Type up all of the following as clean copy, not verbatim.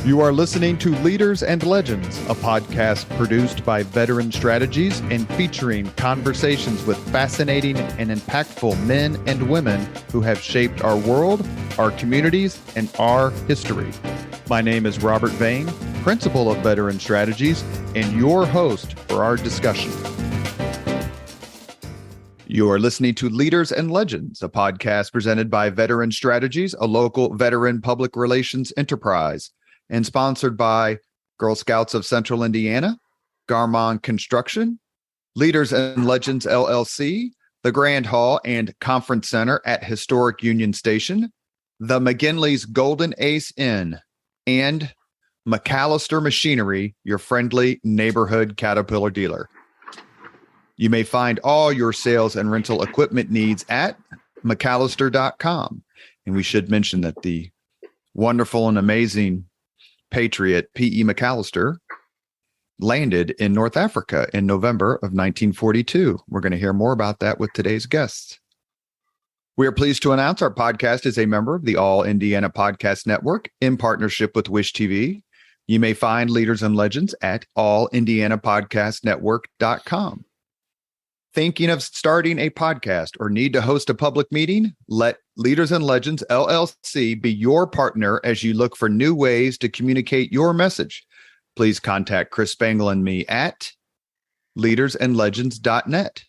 You are listening to Leaders and Legends, a podcast produced by Veteran Strategies and featuring conversations with fascinating and impactful men and women who have shaped our world, our communities, and our history. My name is Robert Vane, Principal of Veteran Strategies, and your host for our discussion. You are listening to Leaders and Legends, a podcast presented by Veteran Strategies, a local veteran public relations enterprise, and sponsored by Girl Scouts of Central Indiana, Garmon Construction, Leaders and Legends LLC, the Grand Hall and Conference Center at Historic Union Station, the McGinley's Golden Ace Inn, and McAllister Machinery, your friendly neighborhood Caterpillar dealer. You may find all your sales and rental equipment needs at McAllister.com. And we should mention that the wonderful and amazing Patriot P.E. McAllister landed in North Africa in November of 1942. We're going to hear more about that with today's guests. We are pleased to announce our podcast is a member of the All Indiana Podcast Network in partnership with Wish TV. You may find Leaders and Legends at allindianapodcastnetwork.com. Thinking of starting a podcast or need to host a public meeting? Let Leaders and Legends LLC be your partner as you look for new ways to communicate your message. Please contact Chris Spangle and me at leadersandlegends.net.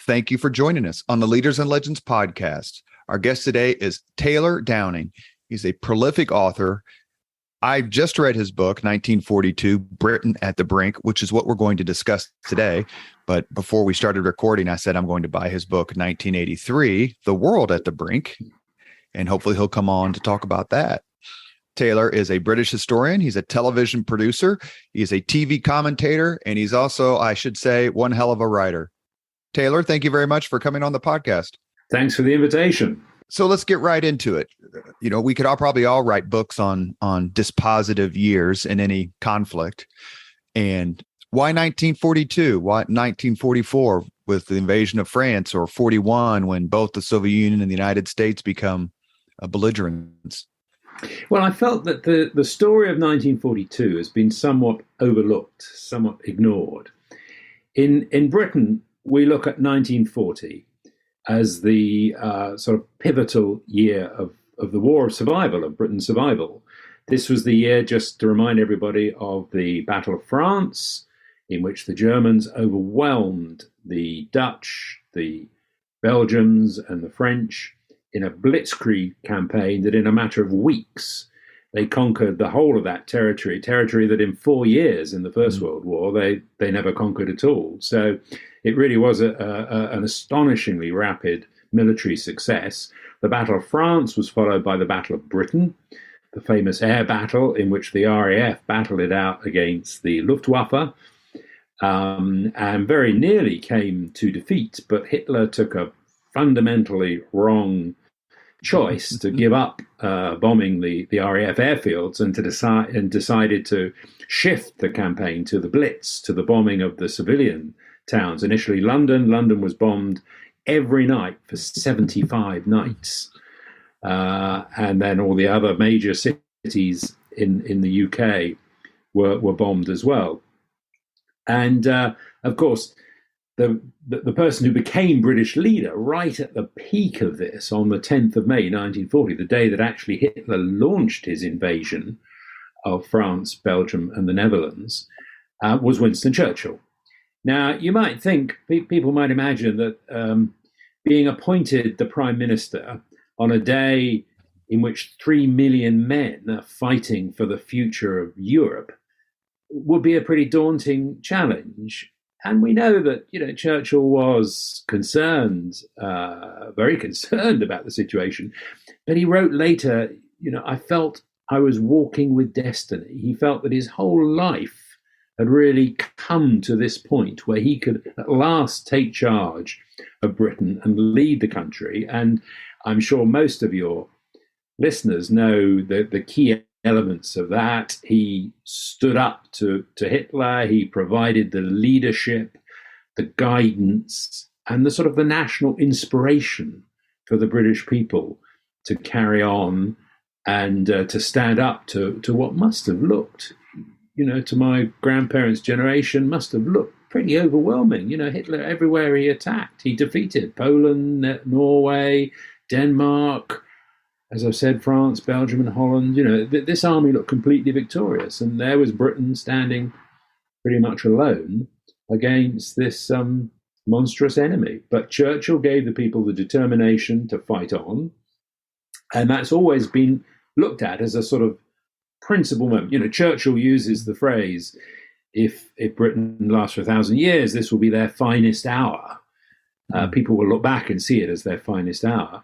Thank you for joining us on the Leaders and Legends podcast. Our guest today is Taylor Downing. He's a prolific author. I just read his book, 1942, Britain at the Brink, which is what we're going to discuss today. But before we started recording, I said I'm going to buy his book, 1983, The World at the Brink, and hopefully he'll come on to talk about that. Taylor is a British historian. He's a television producer. He's a TV commentator, and he's also, I should say, one hell of a writer. Taylor, thank you very much for coming on the podcast. Thanks for the invitation. So let's get right into it. You know, we could probably all write books on dispositive years in any conflict. And why 1942? Why 1944 with the invasion of France, or 41 when both the Soviet Union and the United States become belligerents? Well, I felt that the story of 1942 has been somewhat overlooked, somewhat ignored. In Britain, we look at 1940 as the sort of pivotal year of the War of Survival, of Britain's survival. This was the year, just to remind everybody, of the Battle of France, in which the Germans overwhelmed the Dutch, the Belgians, and the French in a blitzkrieg campaign that in a matter of weeks, they conquered the whole of that territory that in 4 years in the First World War, they never conquered at all. So it really was an astonishingly rapid military success. The Battle of France was followed by the Battle of Britain, the famous air battle in which the RAF battled it out against the Luftwaffe, and very nearly came to defeat, but Hitler took a fundamentally wrong choice to give up bombing the RAF airfields and decided to shift the campaign to the Blitz, to the bombing of the civilian towns. Initially London was bombed every night for 75 nights. And then all the other major cities in the UK were bombed as well. And of course, the person who became British leader right at the peak of this, on the 10th of May 1940, the day that actually Hitler launched his invasion of France, Belgium, and the Netherlands, was Winston Churchill. Now, you might think, people might imagine that being appointed the Prime Minister on a day in which 3 million men are fighting for the future of Europe would be a pretty daunting challenge. And we know that, Churchill was concerned, very concerned about the situation. But he wrote later, I felt I was walking with destiny. He felt that his whole life had really come to this point where he could at last take charge of Britain and lead the country. And I'm sure most of your listeners know the key elements of that. He stood up to Hitler. He provided the leadership, the guidance, and the sort of the national inspiration for the British people to carry on and to stand up to what must have looked, to my grandparents' generation, must have looked pretty overwhelming. Hitler, everywhere he attacked, he defeated Poland, Norway, Denmark, as I've said, France, Belgium, and Holland. This army looked completely victorious, and there was Britain standing pretty much alone against this monstrous enemy. But Churchill gave the people the determination to fight on, and that's always been looked at as a sort of principal moment. Churchill uses the phrase, if Britain lasts for 1,000 years, this will be their finest hour. People will look back and see it as their finest hour.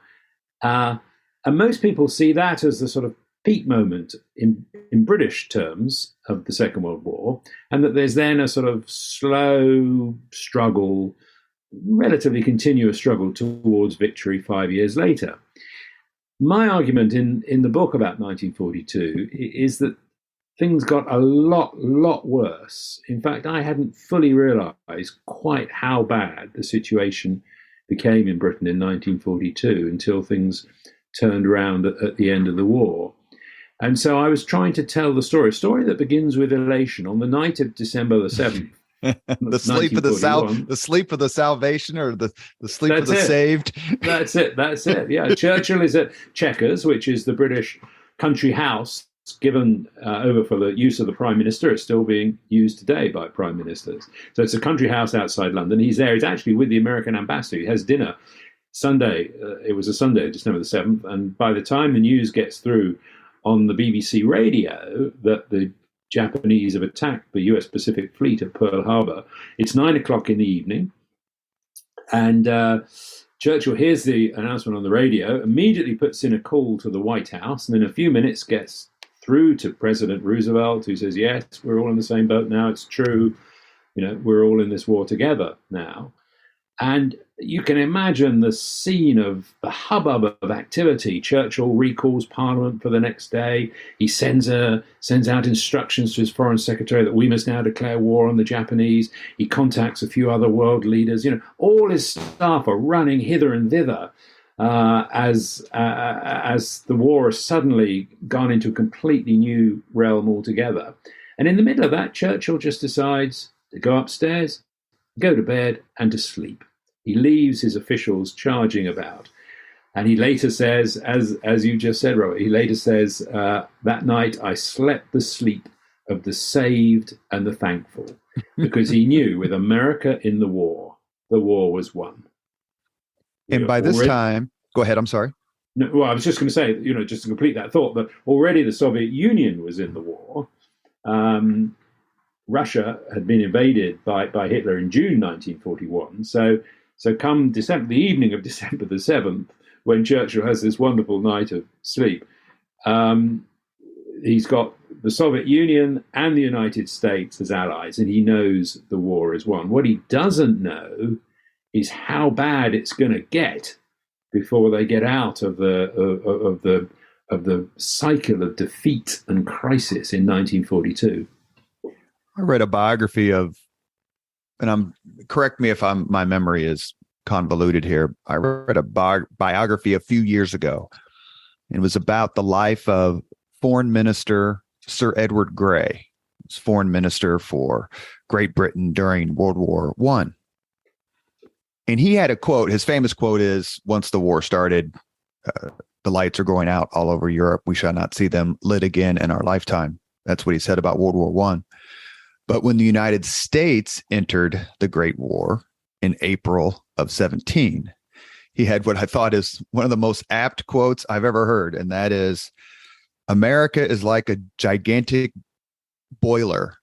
And most people see that as the sort of peak moment in British terms of the Second World War, and that there's then a sort of slow struggle, relatively continuous struggle towards victory 5 years later. My argument in the book about 1942 is that things got a lot worse. In fact, I hadn't fully realised quite how bad the situation became in Britain in 1942 until things turned around at the end of the war. And so I was trying to tell a story that begins with elation on the night of December the 7th. the sleep of the salvation, or the sleep of the saved. That's it. Yeah, Churchill is at Chequers, which is the British country house given over for the use of the Prime Minister. It's still being used today by Prime Ministers. So it's a country house outside London. He's there. He's actually with the American ambassador. He has dinner Sunday. It was a Sunday, December the 7th. And by the time the news gets through on the BBC radio that the Japanese have attacked the US Pacific Fleet at Pearl Harbor, it's 9:00 in the evening. And Churchill hears the announcement on the radio, immediately puts in a call to the White House, and in a few minutes gets through to President Roosevelt, who says, yes, we're all in the same boat now. It's true. We're all in this war together now. And you can imagine the scene of the hubbub of activity. Churchill recalls Parliament for the next day. He sends out instructions to his foreign secretary that we must now declare war on the Japanese. He contacts a few other world leaders. All his staff are running hither and thither as the war has suddenly gone into a completely new realm altogether. And in the middle of that, Churchill just decides to go upstairs, go to bed, and to sleep. He leaves his officials charging about. And he later says, as you just said, Robert, he later says, that night I slept the sleep of the saved and the thankful, because he knew with America in the war was won. And by this time, go ahead, I'm sorry. No, well, I was just going to say, just to complete that thought, that already the Soviet Union was in the war. Russia had been invaded by Hitler in June 1941. So come December, the evening of December the 7th, when Churchill has this wonderful night of sleep, he's got the Soviet Union and the United States as allies, and he knows the war is won. What he doesn't know is how bad it's going to get before they get out of the cycle of defeat and crisis in 1942. I read a biography of, and correct me if my memory is convoluted here. I read a biography a few years ago. It was about the life of Foreign Minister Sir Edward Grey. He was Foreign Minister for Great Britain during World War I. And he had a quote. His famous quote is, once the war started, the lights are going out all over Europe. We shall not see them lit again in our lifetime. That's what he said about World War I. But when the United States entered the Great War in April of 17, he had what I thought is one of the most apt quotes I've ever heard. And that is, America is like a gigantic boiler.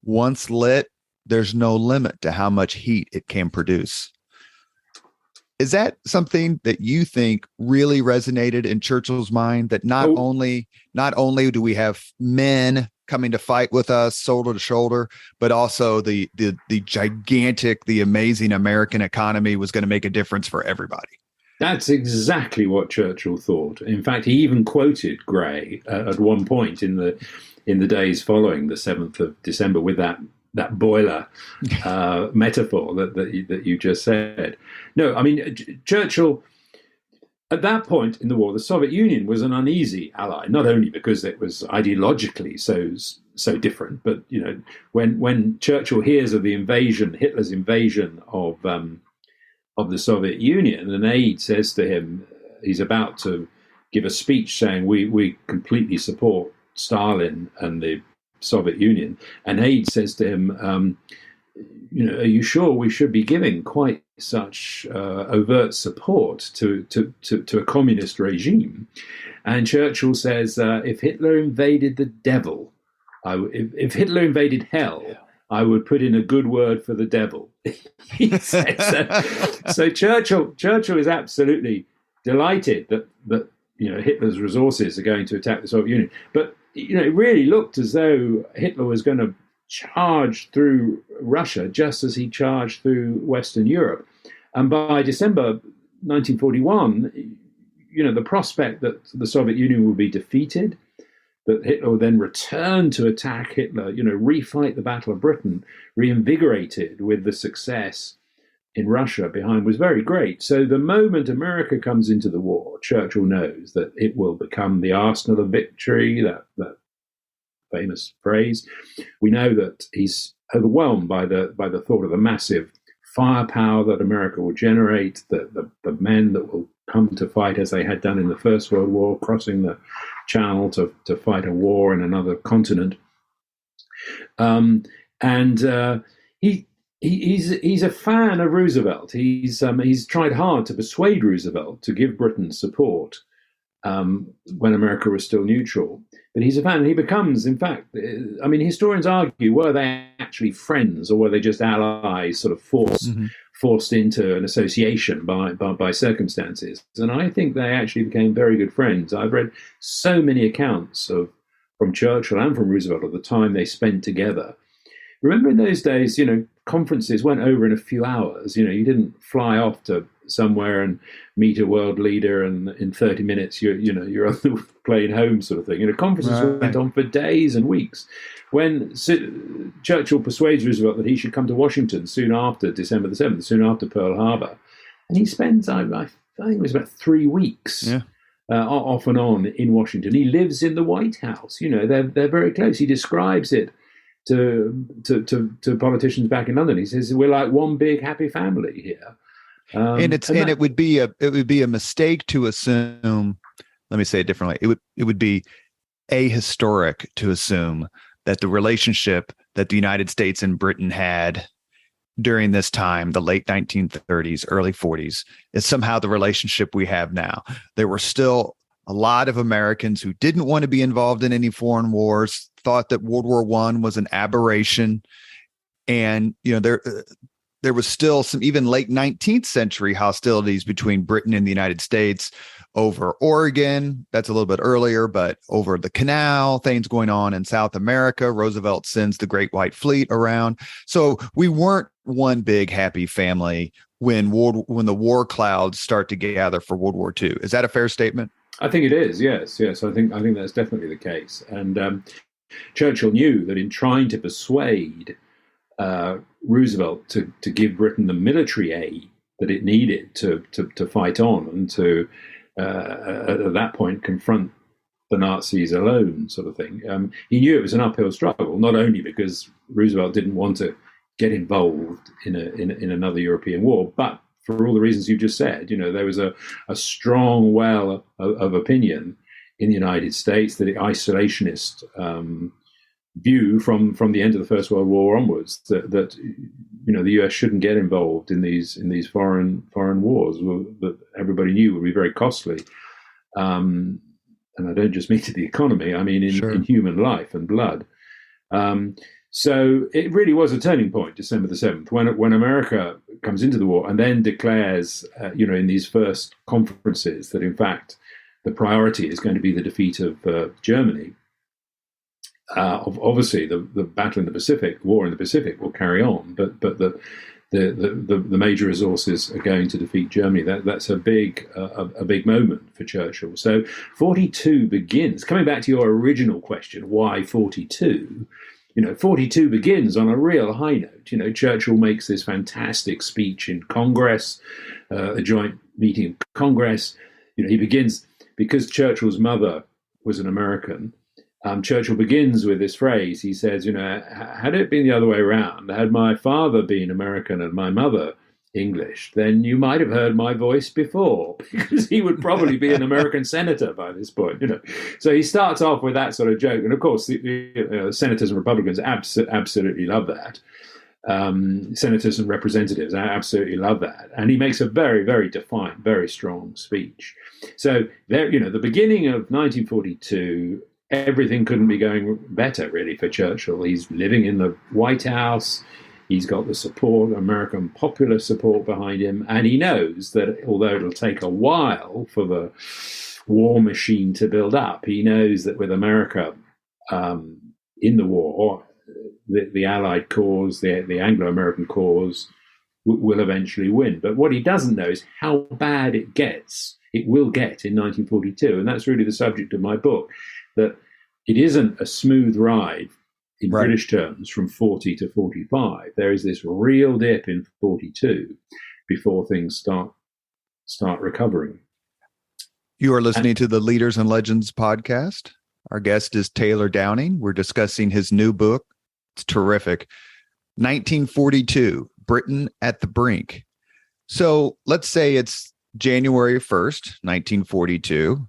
Once lit, there's no limit to how much heat it can produce. Is that something that you think really resonated in Churchill's mind, that not only do we have men coming to fight with us shoulder to shoulder, but also the gigantic, the amazing American economy was going to make a difference for everybody? That's exactly what Churchill thought. In fact, he even quoted Grey at one point in the days following the 7th of December with that boiler metaphor that you just said. No, I mean, Churchill at that point in the war, the Soviet Union was an uneasy ally, not only because it was ideologically so different, but when Churchill hears of the invasion, Hitler's invasion of the Soviet Union, an aide says to him, he's about to give a speech saying we completely support Stalin and the Soviet Union. An aide says to him, are you sure we should be giving quite such overt support to a communist regime? And Churchill says, if Hitler invaded the devil, if Hitler invaded hell, I would put in a good word for the devil. He says, so Churchill is absolutely delighted that Hitler's resources are going to attack the Soviet Union. But it really looked as though Hitler was going to charge through Russia just as he charged through Western Europe. And by December 1941, the prospect that the Soviet Union would be defeated, that Hitler would then return to attack Hitler, refight the Battle of Britain, reinvigorated with the success in Russia behind, was very great. So the moment America comes into the war, Churchill knows that it will become the arsenal of victory, that famous phrase. We know that he's overwhelmed by the thought of the massive firepower that America will generate, the men that will come to fight as they had done in the First World War, crossing the Channel to fight a war in another continent. He's a fan of Roosevelt. He's tried hard to persuade Roosevelt to give Britain support when America was still neutral. But he's a fan, and he becomes, in fact, historians argue, were they actually friends or were they just allies, sort of forced into an association by circumstances? And I think they actually became very good friends. I've read so many accounts from Churchill and from Roosevelt of the time they spent together. Remember in those days, conferences went over in a few hours. You didn't fly off to somewhere and meet a world leader and in 30 minutes you're on the plane home, sort of thing. Conferences went on for days and weeks. When Churchill persuades Roosevelt that he should come to Washington soon after December the 7th, soon after Pearl Harbor, and he spends, I think it was about 3 weeks off and on in Washington. He lives in the White House. They're very close. He describes it to politicians back in London. He says, we're like one big happy family here. It would be a mistake to assume. Let me say it differently. It would be ahistoric to assume that the relationship that the United States and Britain had during this time, the late 1930s, early 40s, is somehow the relationship we have now. There were still a lot of Americans who didn't want to be involved in any foreign wars, thought that World War I was an aberration, and there was still some even late 19th century hostilities between Britain and the United States over Oregon. That's a little bit earlier, but over the canal, things going on in South America. Roosevelt sends the Great White Fleet around. So we weren't one big happy family when the war clouds start to gather for World War II. Is that a fair statement? I think it is. Yes. I think that's definitely the case. And Churchill knew that in trying to persuade Roosevelt to give Britain the military aid that it needed to fight on and to at that point confront the Nazis alone, sort of thing. He knew it was an uphill struggle, not only because Roosevelt didn't want to get involved in another European war, but for all the reasons you just said. There was a strong well of opinion in the United States that the isolationist view from the end of the First World War onwards that the US shouldn't get involved in these foreign wars that everybody knew would be very costly, and I don't just mean to the economy, I mean in human life and blood. So it really was a turning point, December the 7th, when America comes into the war and then declares in these first conferences that in fact the priority is going to be the defeat of Germany. Obviously, the battle in the Pacific, war in the Pacific, will carry on, but the major resources are going to defeat Germany. That's a big moment for Churchill. So 42 begins. Coming back to your original question, why 42? 42 begins on a real high note. Churchill makes this fantastic speech in Congress, a joint meeting of Congress. he begins, because Churchill's mother was an American. Churchill begins with this phrase. He says, had it been the other way around, had my father been American and my mother English, then you might have heard my voice before, because he would probably be an American senator by this point. So he starts off with that sort of joke, and of course, the senators and Republicans absolutely love that. Senators and representatives absolutely love that, and he makes a very, very defiant, very strong speech. So there, the beginning of 1942. Everything couldn't be going better, really, for Churchill. He's living in the White House. He's got the support, American popular support behind him. And he knows that although it'll take a while for the war machine to build up, he knows that with America in the war, the Allied cause, the Anglo-American cause, will eventually win. But what he doesn't know is how bad it will get in 1942. And that's really the subject of my book. That it isn't a smooth ride in British terms from 40 to 45. There is this real dip in 42 before things start recovering. You are listening to the Leaders and Legends podcast. Our guest is Taylor Downing. We're discussing his new book. It's terrific. 1942, Britain at the Brink. So let's say it's January 1st, 1942.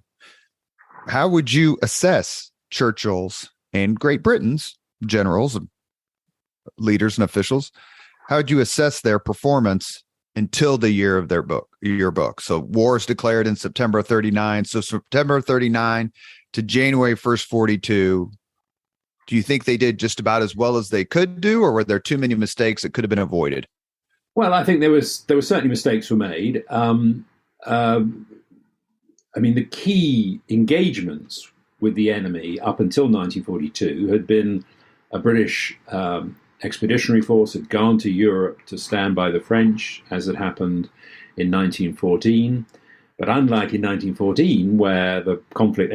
How would you assess Churchill's and Great Britain's generals, leaders, and officials? How would you assess their performance until the year of your book? So war is declared in September 39. So September 39 to January 1st, 42. Do you think they did just about as well as they could do, or were there too many mistakes that could have been avoided? Well, I think there were certainly mistakes were made. The key engagements with the enemy up until 1942 had been a British expeditionary force had gone to Europe to stand by the French, as had happened in 1914. But unlike in 1914, where the conflict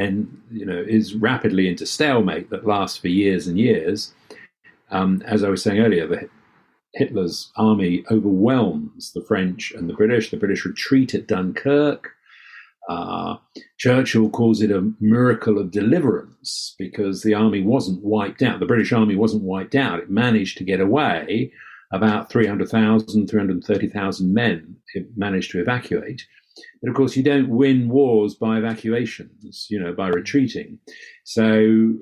is rapidly into stalemate that lasts for years and years, as I was saying earlier, Hitler's army overwhelms the French and the British. The British retreat at Dunkirk. Churchill calls it a miracle of deliverance because the army wasn't wiped out. The British army wasn't wiped out. It managed to get away. About 330,000 men it managed to evacuate. But of course, you don't win wars by evacuations, by retreating. So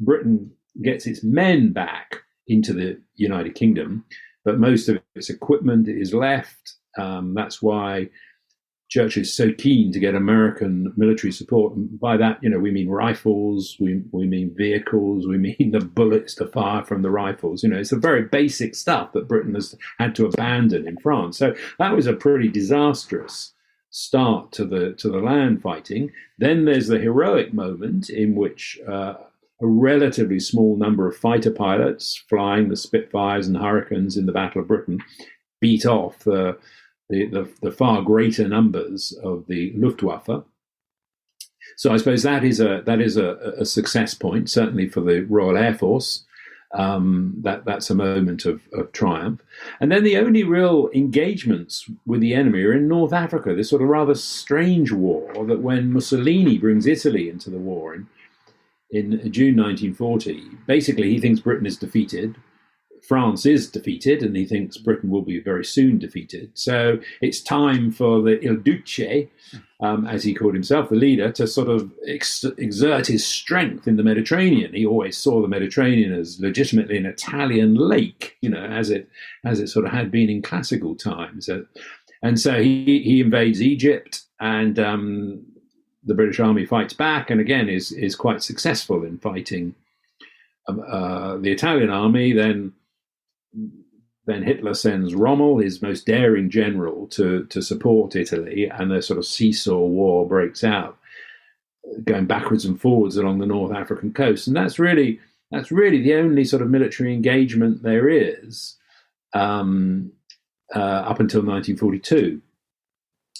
Britain gets its men back into the United Kingdom, but most of its equipment is left. That's why Churchill is so keen to get American military support. And by that, we mean rifles, we mean vehicles, we mean the bullets to fire from the rifles. It's the very basic stuff that Britain has had to abandon in France. So that was a pretty disastrous start to the land fighting. Then there's the heroic moment in which a relatively small number of fighter pilots flying the Spitfires and Hurricanes in the Battle of Britain beat off the far greater numbers of the Luftwaffe. So I suppose that is a success point, certainly for the Royal Air Force. That's a moment of triumph. And then the only real engagements with the enemy are in North Africa, this sort of rather strange war that when Mussolini brings Italy into the war in June 1940, basically he thinks Britain is defeated. France is defeated, and he thinks Britain will be very soon defeated. So it's time for the Il Duce, as he called himself, the leader, to sort of exert his strength in the Mediterranean. He always saw the Mediterranean as legitimately an Italian lake, as it sort of had been in classical times. And so he invades Egypt, and the British army fights back, and again is quite successful in fighting the Italian army. Then Hitler sends Rommel, his most daring general, to support Italy, and the sort of seesaw war breaks out, going backwards and forwards along the North African coast. And that's really the only sort of military engagement there is up until 1942.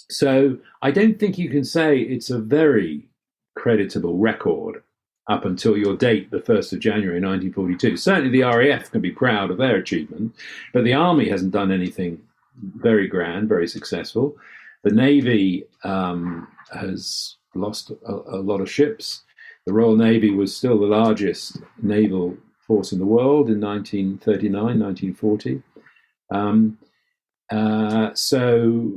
So I don't think you can say it's a very creditable record up until your date, the 1st of January 1942. Certainly the RAF can be proud of their achievement, but the Army hasn't done anything very grand, very successful. The Navy has lost a lot of ships. The Royal Navy was still the largest naval force in the world in 1939, 1940. So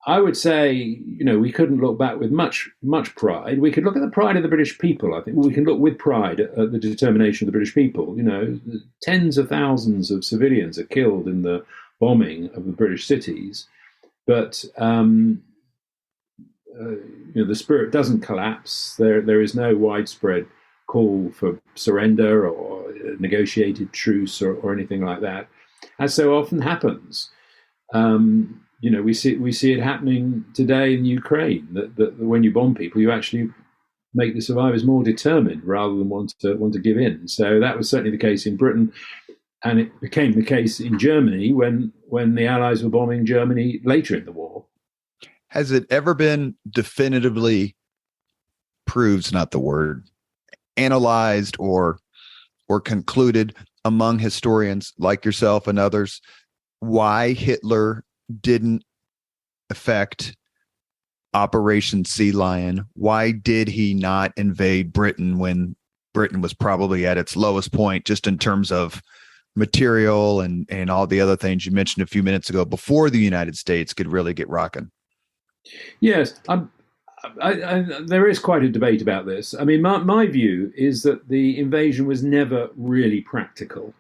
I would say, we couldn't look back with much pride. We could look at the pride of the British people. I think we can look with pride at the determination of the British people. Tens of thousands of civilians are killed in the bombing of the British cities, but the spirit doesn't collapse. There is no widespread call for surrender or negotiated truce or anything like that, as so often happens. We see it happening today in Ukraine. That when you bomb people, you actually make the survivors more determined rather than want to give in. So that was certainly the case in Britain, and it became the case in Germany when the Allies were bombing Germany later in the war. Has it ever been definitively proved, not the word, analyzed or concluded among historians like yourself and others, why Hitler didn't affect Operation Sea Lion? Why did he not invade Britain when Britain was probably at its lowest point, just in terms of material and all the other things you mentioned a few minutes ago, before the United States could really get rocking? Yes, there is quite a debate about this. I mean, my view is that the invasion was never really practical.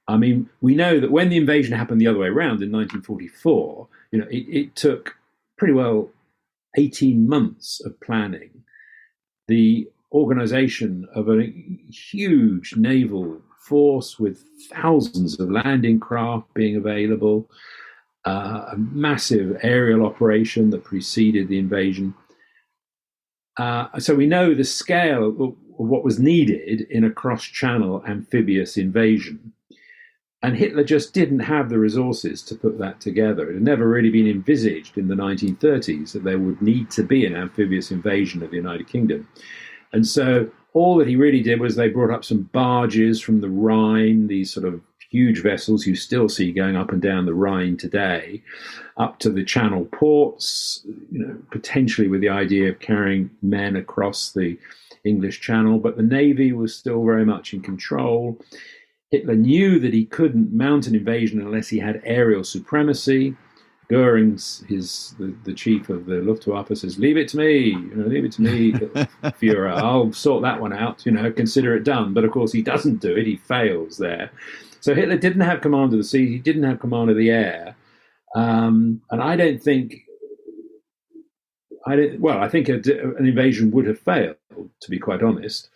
I mean, we know that when the invasion happened the other way around in 1944, it took pretty well 18 months of planning, the organization of a huge naval force with thousands of landing craft being available, a massive aerial operation that preceded the invasion. So we know the scale of what was needed in a cross-channel amphibious invasion. And Hitler just didn't have the resources to put that together. It had never really been envisaged in the 1930s that there would need to be an amphibious invasion of the United Kingdom. And so all that he really did was they brought up some barges from the Rhine, these sort of huge vessels you still see going up and down the Rhine today, up to the Channel ports, potentially with the idea of carrying men across the English Channel. But the Navy was still very much in control. Hitler knew that he couldn't mount an invasion unless he had aerial supremacy. Goering's, the chief of the Luftwaffe, says, leave it to me, Führer, I'll sort that one out, consider it done. But of course he doesn't do it, he fails there. So Hitler didn't have command of the sea, he didn't have command of the air. And I think an invasion would have failed, to be quite honest.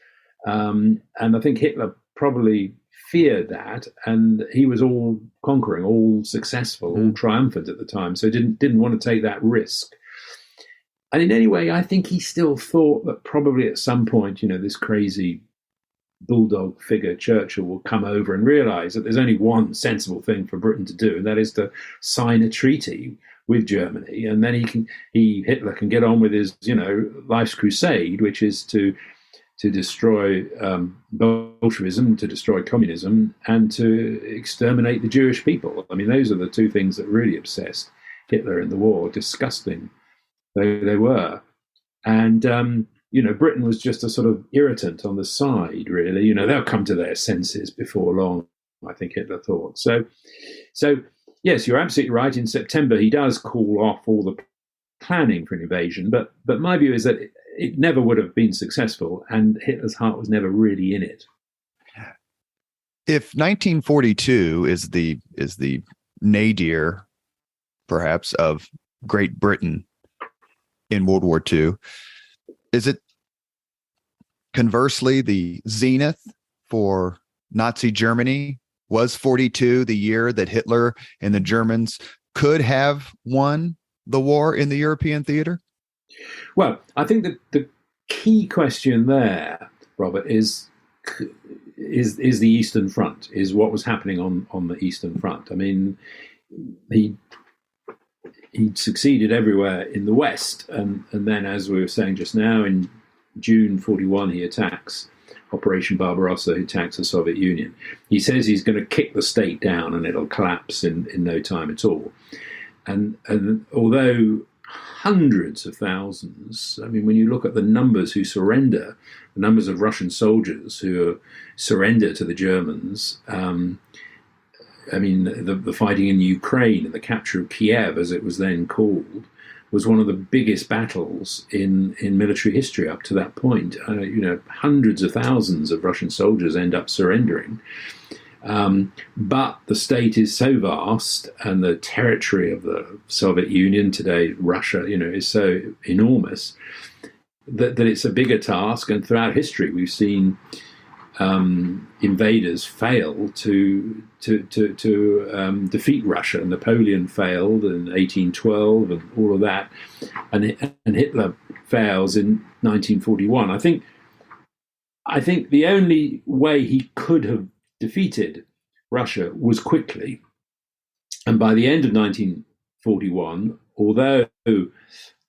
And I think Hitler probably feared that, and he was all conquering, all successful, all triumphant at the time, so didn't want to take that risk. And in any way, I think he still thought that probably at some point, this crazy bulldog figure Churchill will come over and realize that there's only one sensible thing for Britain to do, and that is to sign a treaty with Germany, and then Hitler can get on with his life's crusade, which is to destroy Bolshevism, to destroy communism, and to exterminate the Jewish people. I mean, those are the two things that really obsessed Hitler in the war, disgusting though they were. And, Britain was just a sort of irritant on the side, really. They'll come to their senses before long, I think Hitler thought. So yes, you're absolutely right. In September, he does call off all the planning for an invasion, but my view is that it never would have been successful, and Hitler's heart was never really in it. If 1942 is the nadir, perhaps, of Great Britain in World War II, is it conversely the zenith for Nazi Germany? Was 42 the year that Hitler and the Germans could have won the war in the European theater? Well, I think that the key question there, Robert, is the Eastern Front, is what was happening on the Eastern Front. I mean, he succeeded everywhere in the West, and then, as we were saying just now, in June 41, he attacks Operation Barbarossa, who attacks the Soviet Union. He says he's going to kick the state down and it'll collapse in no time at all. And although hundreds of thousands. I mean, when you look at the numbers who surrender, the numbers of Russian soldiers who surrender to the Germans, I mean, the fighting in Ukraine and the capture of Kiev, as it was then called, was one of the biggest battles in military history up to that point. Hundreds of thousands of Russian soldiers end up surrendering. But the state is so vast, and the territory of the Soviet Union, today Russia, is so enormous that it's a bigger task. And throughout history, we've seen invaders fail to defeat Russia. Napoleon failed in 1812, and all of that, and Hitler fails in 1941. I think the only way he could have defeated Russia was quickly, and by the end of 1941, although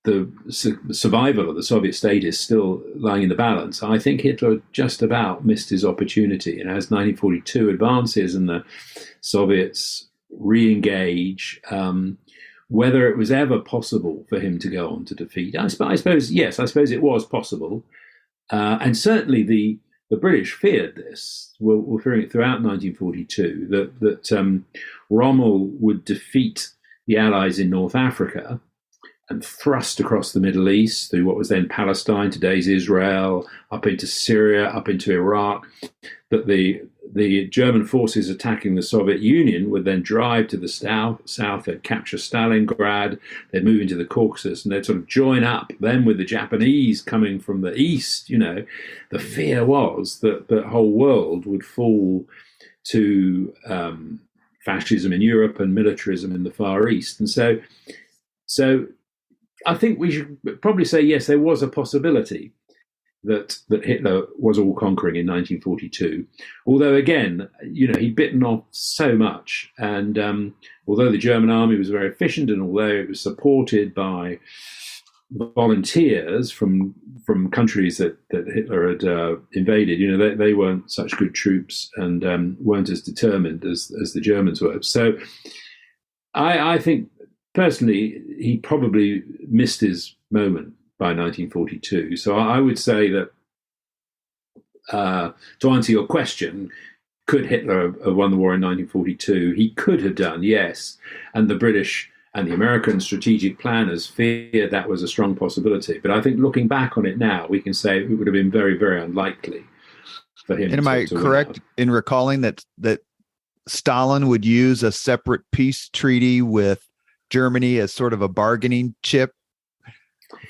the survival of the Soviet state is still lying in the balance, I think Hitler just about missed his opportunity. And as 1942 advances and the Soviets re-engage, whether it was ever possible for him to go on to defeat, I suppose it was possible. And certainly the British feared this. Were fearing it throughout 1942, that Rommel would defeat the Allies in North Africa and thrust across the Middle East through what was then Palestine, today's Israel, up into Syria, up into Iraq, that the German forces attacking the Soviet Union would then drive to the south, they'd capture Stalingrad, they'd move into the Caucasus, and they'd sort of join up then with the Japanese coming from the east. The fear was that the whole world would fall to fascism in Europe and militarism in the Far East. And so I think we should probably say, yes, there was a possibility that Hitler was all conquering in 1942. Although, again, he'd bitten off so much. And although the German army was very efficient, and although it was supported by volunteers from countries that Hitler had invaded, they weren't such good troops and weren't as determined as the Germans were. So I think, personally, he probably missed his moment by 1942. So I would say that, to answer your question, could Hitler have won the war in 1942? He could have done, yes. And the British and the American strategic planners feared that was a strong possibility. But I think looking back on it now, we can say it would have been very, very unlikely for him. And am I correct in recalling that Stalin would use a separate peace treaty with Germany as sort of a bargaining chip?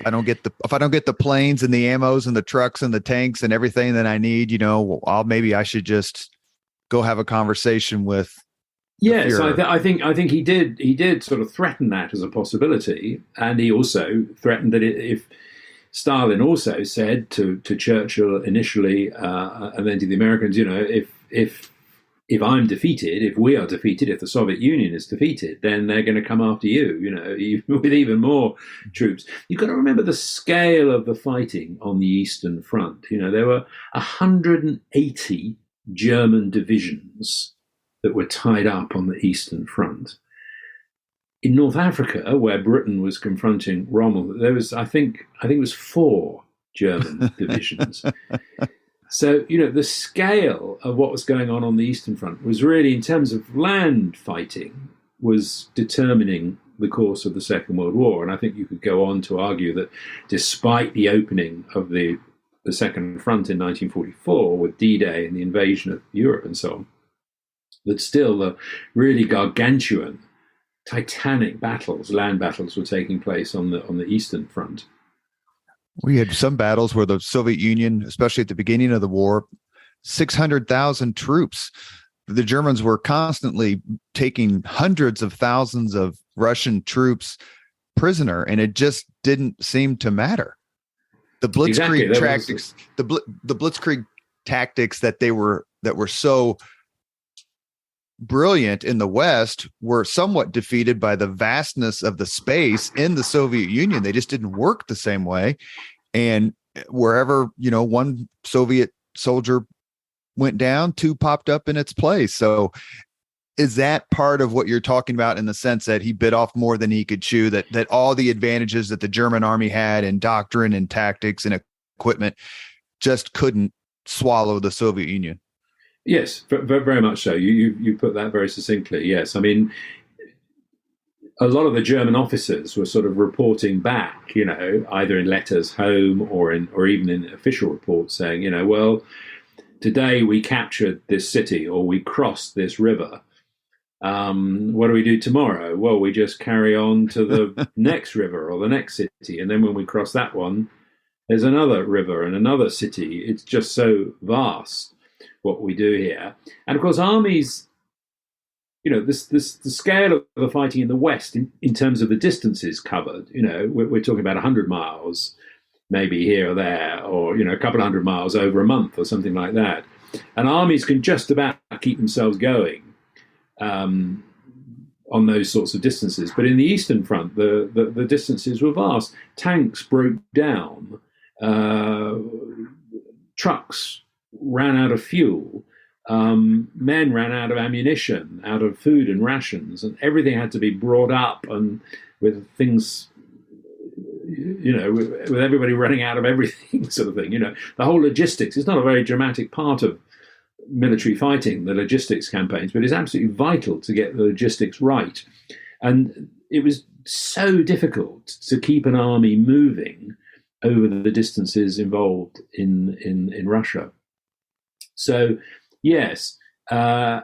If I don't get the planes and the ammos and the trucks and the tanks and everything that I need, maybe I should just go have a conversation with. Yes, I think he did sort of threaten that as a possibility, and he also threatened that if Stalin also said to Churchill initially, and then to the Americans, if I'm defeated, if we are defeated, if the Soviet Union is defeated, then they're going to come after you, with even more troops. You've got to remember the scale of the fighting on the Eastern Front. There were 180 German divisions that were tied up on the Eastern Front. In North Africa, where Britain was confronting Rommel, there was, I think it was 4 German divisions. So, the scale of what was going on the Eastern Front was really, in terms of land fighting, was determining the course of the Second World War. And I think you could go on to argue that despite the opening of the Second Front in 1944 with D-Day and the invasion of Europe and so on, that still the really gargantuan, titanic battles, land battles, were taking place on the Eastern Front. We had some battles where the Soviet Union, especially at the beginning of the war, 600,000 troops. The Germans were constantly taking hundreds of thousands of Russian troops prisoner, and it just didn't seem to matter. The Blitzkrieg tactics, the Blitzkrieg tactics that were so brilliant in the West were somewhat defeated by the vastness of the space in the Soviet Union. They just didn't work the same way. And wherever, one Soviet soldier went down, 2 popped up in its place. So is that part of what you're talking about, in the sense that he bit off more than he could chew, that all the advantages that the German army had in doctrine and tactics and equipment just couldn't swallow the Soviet Union? Yes, very much so. You put that very succinctly. Yes, I mean, a lot of the German officers were sort of reporting back, either in letters home or even in official reports, saying, well, today we captured this city or we crossed this river. What do we do tomorrow? Well, we just carry on to the next river or the next city. And then when we cross that one, there's another river and another city. It's just so vast what we do here. And of course, armies, the scale of the fighting in the West in terms of the distances covered, we're talking about 100 miles, maybe here or there, or, a couple of 100 miles over a month or something like that. And armies can just about keep themselves going on those sorts of distances. But in the Eastern Front, the distances were vast. Tanks broke down. Trucks ran out of fuel. Men ran out of ammunition, out of food and rations, and everything had to be brought up, and with things, with everybody running out of everything sort of thing. The whole logistics is not a very dramatic part of military fighting, the logistics campaigns, but it's absolutely vital to get the logistics right. And it was so difficult to keep an army moving over the distances involved in Russia. So, yes, I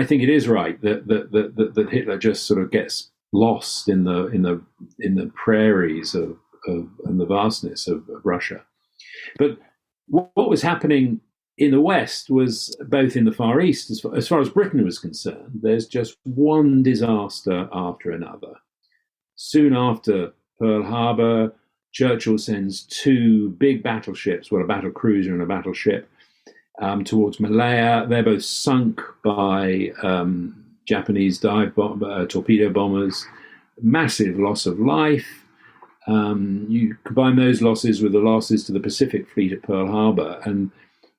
think it is right that Hitler just sort of gets lost in the prairies of and the vastness of Russia. But what was happening in the West was, both in the Far East, as far as Britain was concerned, there's just one disaster after another. Soon after Pearl Harbor, Churchill sends two big battleships, a battle cruiser and a battleship, towards Malaya. They're both sunk by Japanese torpedo bombers. Massive loss of life. You combine those losses with the losses to the Pacific Fleet at Pearl Harbor, and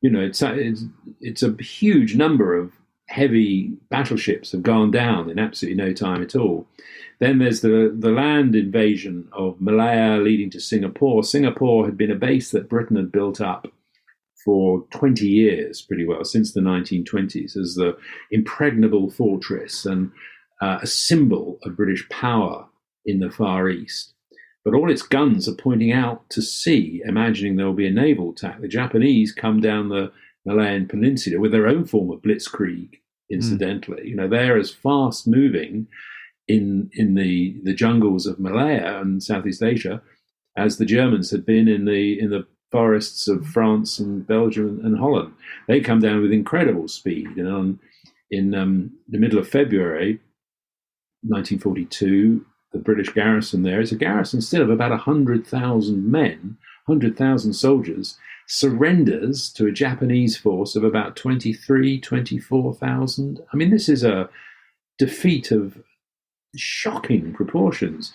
it's a huge number of heavy battleships have gone down in absolutely no time at all. Then there's the land invasion of Malaya leading to Singapore. Singapore had been a base that Britain had built up for 20 years pretty well, since the 1920s, as the impregnable fortress and a symbol of British power in the Far East. But all its guns are pointing out to sea, imagining there will be a naval attack. The Japanese come down the Malayan Peninsula with their own form of blitzkrieg, incidentally. They're as fast moving in the jungles of Malaya and Southeast Asia as the Germans had been in the forests of France and Belgium and Holland. They come down with incredible speed. And in the middle of February 1942, the British garrison there is a garrison still of about 100,000 men, 100,000 soldiers, surrenders to a Japanese force of about 24,000. I mean, this is a defeat of shocking proportions.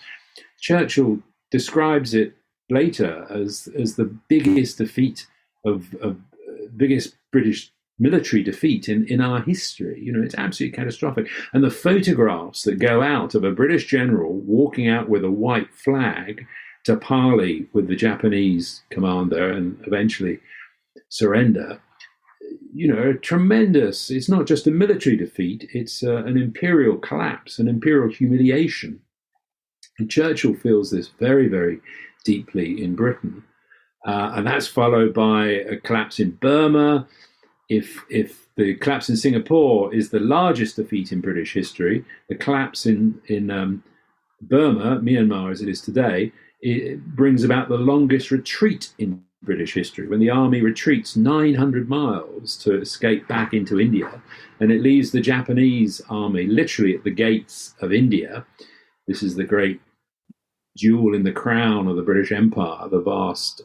Churchill describes it later as the biggest defeat biggest British military defeat in our history. It's absolutely catastrophic. And the photographs that go out of a British general walking out with a white flag to parley with the Japanese commander and eventually surrender, are tremendous. It's not just a military defeat, it's an imperial collapse, an imperial humiliation. And Churchill feels this very, very deeply in Britain. And that's followed by a collapse in Burma. If the collapse in Singapore is the largest defeat in British history, the collapse in Burma, Myanmar as it is today, it brings about the longest retreat in British history, when the army retreats 900 miles to escape back into India, and it leaves the Japanese army literally at the gates of India. This is the great jewel in the crown of the British Empire, the vast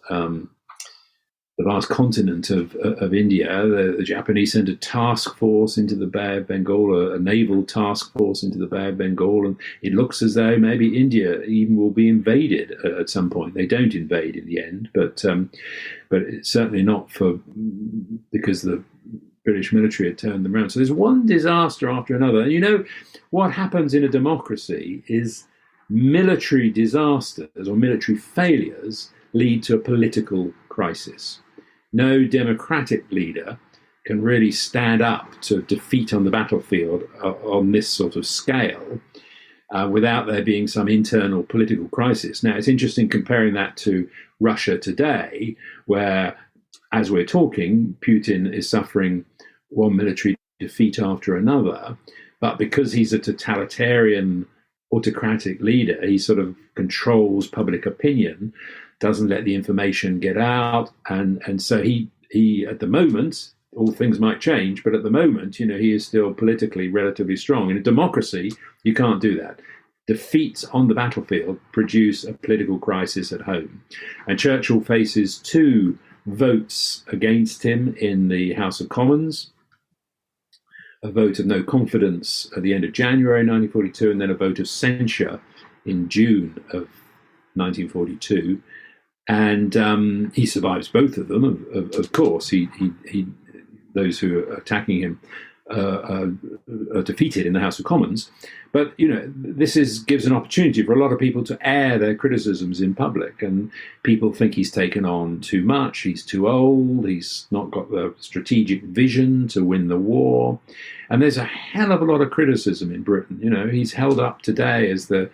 continent of India. The Japanese sent a task force into the Bay of Bengal, a naval task force into the Bay of Bengal, and it looks as though maybe India even will be invaded at some point. They don't invade in the end, but it's certainly not because the British military had turned them around. So there's one disaster after another. And you know, what happens in a democracy is military disasters or military failures lead to a political crisis. No democratic leader can really stand up to defeat on the battlefield on this sort of scale without there being some internal political crisis. Now, it's interesting comparing that to Russia today, where, as we're talking, Putin is suffering one military defeat after another, but because he's a totalitarian, autocratic leader, he sort of controls public opinion, doesn't let the information get out, and so he at the moment, all things might change, but at the moment, you know, he is still politically relatively strong. In a democracy, you can't do that. Defeats on the battlefield produce a political crisis at home, and Churchill faces two votes against him in the House of Commons. A vote of no confidence at the end of January 1942, and then a vote of censure in June of 1942. And he survives both of them. Of course, he those who are attacking him are defeated in the House of Commons. But, you know, this gives an opportunity for a lot of people to air their criticisms in public. And people think he's taken on too much, he's too old, he's not got the strategic vision to win the war. And there's a hell of a lot of criticism in Britain. You know, he's held up today as the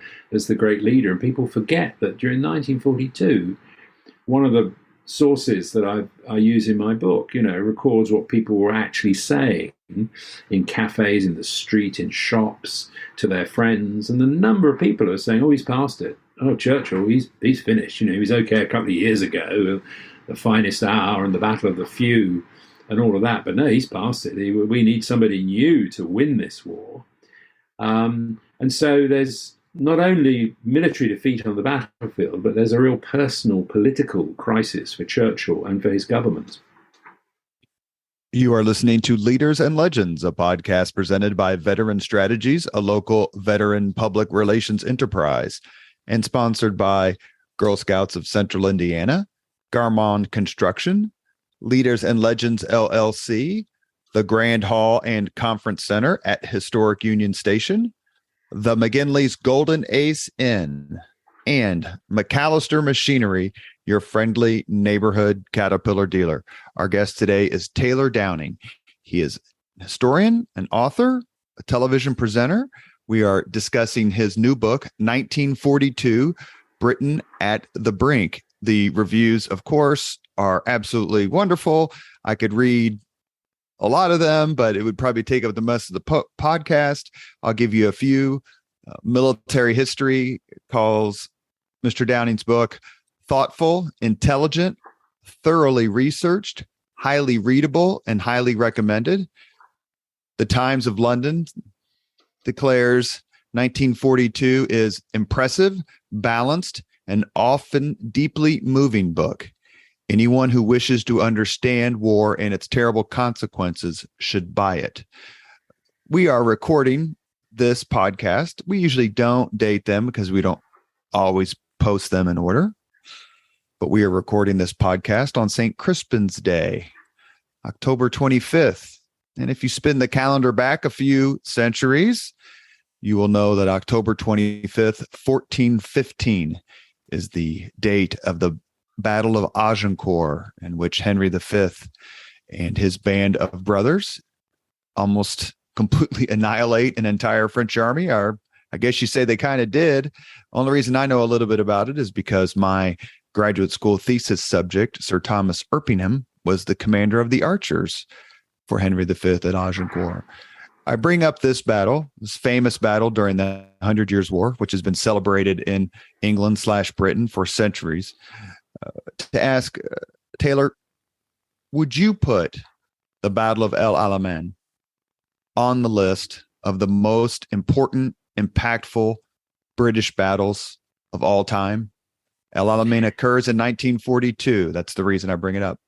great leader. And people forget that during 1942, one of the sources that I use in my book, you know, records what people were actually saying in cafes, in the street, in shops, to their friends. And the number of people are saying, oh, he's past it. Oh, Churchill, he's finished. You know, he was okay a couple of years ago, the finest hour and the Battle of the Few and all of that. But no, he's past it. We need somebody new to win this war. And so there's not only military defeat on the battlefield, but there's a real personal political crisis for Churchill and for his government. You are listening to Leaders and Legends, a podcast presented by Veteran Strategies, a local veteran public relations enterprise, and sponsored by Girl Scouts of Central Indiana, Garmong Construction, Leaders and Legends LLC, the Grand Hall and Conference Center at Historic Union Station, the McGinley's Golden Ace Inn, and McAllister Machinery, your friendly neighborhood Caterpillar dealer. Our guest today is Taylor Downing. He is a historian, an author, a television presenter. We are discussing his new book, 1942, Britain at the Brink. The reviews, of course, are absolutely wonderful. I could read a lot of them, but it would probably take up the most of the podcast. I'll give you a few. Military History calls Mr. Downing's book thoughtful, intelligent, thoroughly researched, highly readable, and highly recommended. The Times of London declares 1942 is impressive, balanced, and often deeply moving book. Anyone who wishes to understand war and its terrible consequences should buy it. We are recording this podcast. We usually don't date them because we don't always post them in order. But we are recording this podcast on St. Crispin's Day, October 25th. And if you spin the calendar back a few centuries, you will know that October 25th, 1415 is the date of the Battle of Agincourt, in which Henry V and his band of brothers almost completely annihilate an entire French army. Or I guess you say they kind of did. Only reason I know a little bit about it is because my graduate school thesis subject, Sir Thomas Erpingham, was the commander of the archers for Henry V at Agincourt. I bring up this battle, this famous battle during the 100 Years' War, which has been celebrated in England/Britain for centuries, to ask, Taylor, would you put the Battle of El Alamein on the list of the most important, impactful British battles of all time? El Alamein occurs in 1942. That's the reason I bring it up.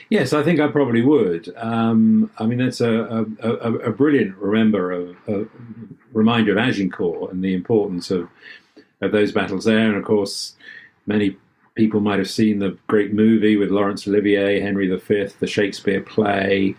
Yes, I think I probably would. I mean, that's a brilliant reminder of Agincourt and the importance of those battles there. And of course, many people might have seen the great movie with Laurence Olivier, Henry V, the Shakespeare play,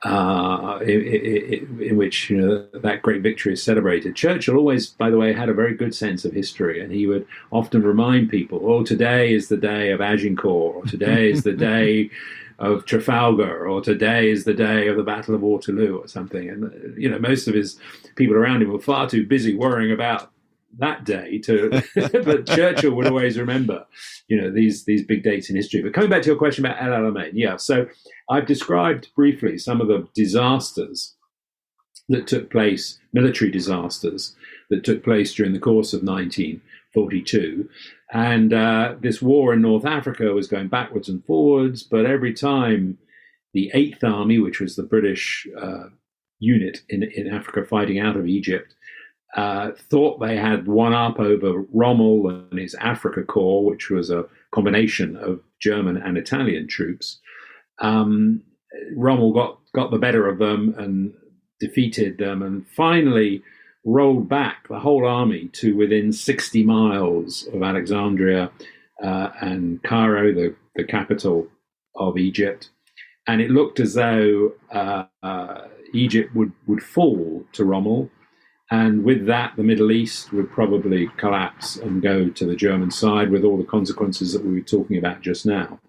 in which that great victory is celebrated. Churchill always, by the way, had a very good sense of history, and he would often remind people, "Oh, today is the day of Agincourt, or today is the day of Trafalgar, or today is the day of the Battle of Waterloo," or something. And most of his people around him were far too busy worrying about that day but Churchill would always remember these big dates in history. But coming back to your question about El Alamein, so I've described briefly some of the disasters that took place, military disasters that took place during the course of 1942, and this war in North Africa was going backwards and forwards, but every time the Eighth Army, which was the British unit in Africa fighting out of Egypt, thought they had one up over Rommel and his Africa Corps, which was a combination of German and Italian troops. Rommel got the better of them and defeated them, and finally rolled back the whole army to within 60 miles of Alexandria and Cairo, the capital of Egypt. And it looked as though Egypt would fall to Rommel. And with that, the Middle East would probably collapse and go to the German side, with all the consequences that we were talking about just now.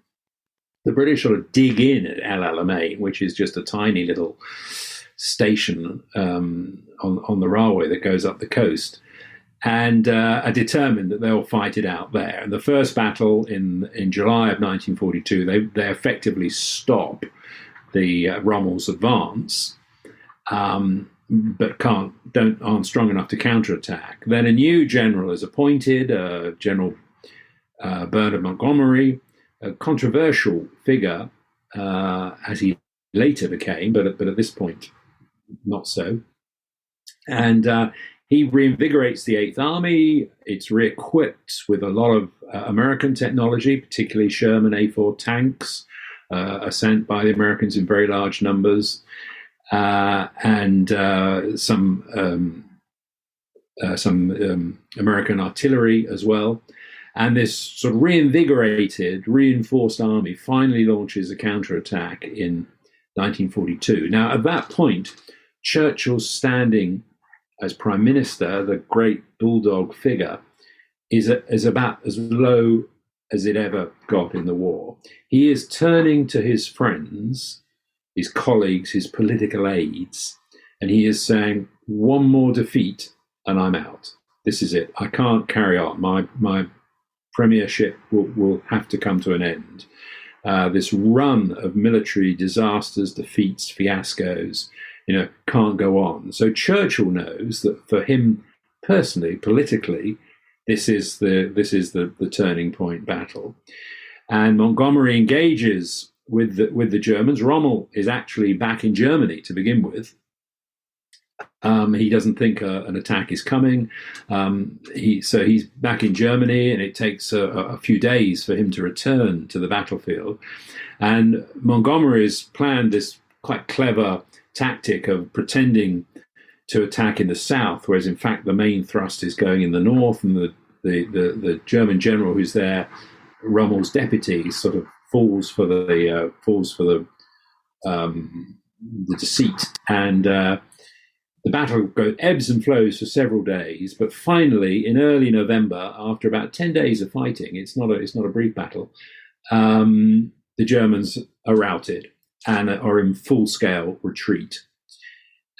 The British sort of dig in at El Alamein, which is just a tiny little station on the railway that goes up the coast, and are determined that they'll fight it out there. And the first battle in July of 1942, they effectively stop the Rommel's advance. But aren't strong enough to counterattack. Then a new general is appointed, General Bernard Montgomery, a controversial figure as he later became, but at this point, not so. And he reinvigorates the Eighth Army. It's re-equipped with a lot of American technology, particularly Sherman A4 tanks, are sent by the Americans in very large numbers. And some American artillery as well. And this sort of reinvigorated, reinforced army finally launches a counterattack in 1942. Now, at that point, Churchill's standing as Prime Minister, the great bulldog figure, is about as low as it ever got in the war. He is turning to his friends, his colleagues, his political aides, and he is saying, one more defeat and I'm out. This is it. I can't carry on. My premiership will have to come to an end. This run of military disasters, defeats, fiascos, can't go on. So Churchill knows that for him personally, politically, this is the turning point battle. And Montgomery engages with the Germans. Rommel is actually back in Germany to begin with. He doesn't think an attack is coming. So he's back in Germany, and it takes a few days for him to return to the battlefield. And Montgomery's planned this quite clever tactic of pretending to attack in the south, whereas in fact the main thrust is going in the north, and the German general who's there, Rommel's deputy, sort of falls for the deceit, and the battle ebbs and flows for several days. But finally, in early November, after about 10 days of fighting, it's not a brief battle, the Germans are routed and are in full-scale retreat.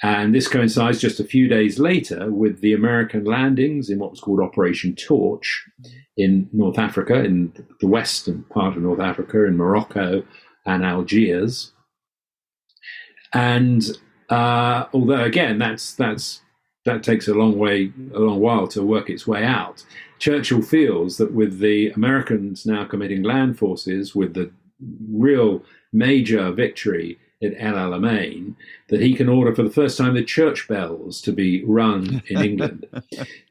And this coincides just a few days later with the American landings in what was called Operation Torch in North Africa, in the western part of North Africa, in Morocco and Algiers. And although again that takes a long while to work its way out, Churchill feels that with the Americans now committing land forces, with the real major victory at El Alamein, that he can order for the first time the church bells to be rung in England.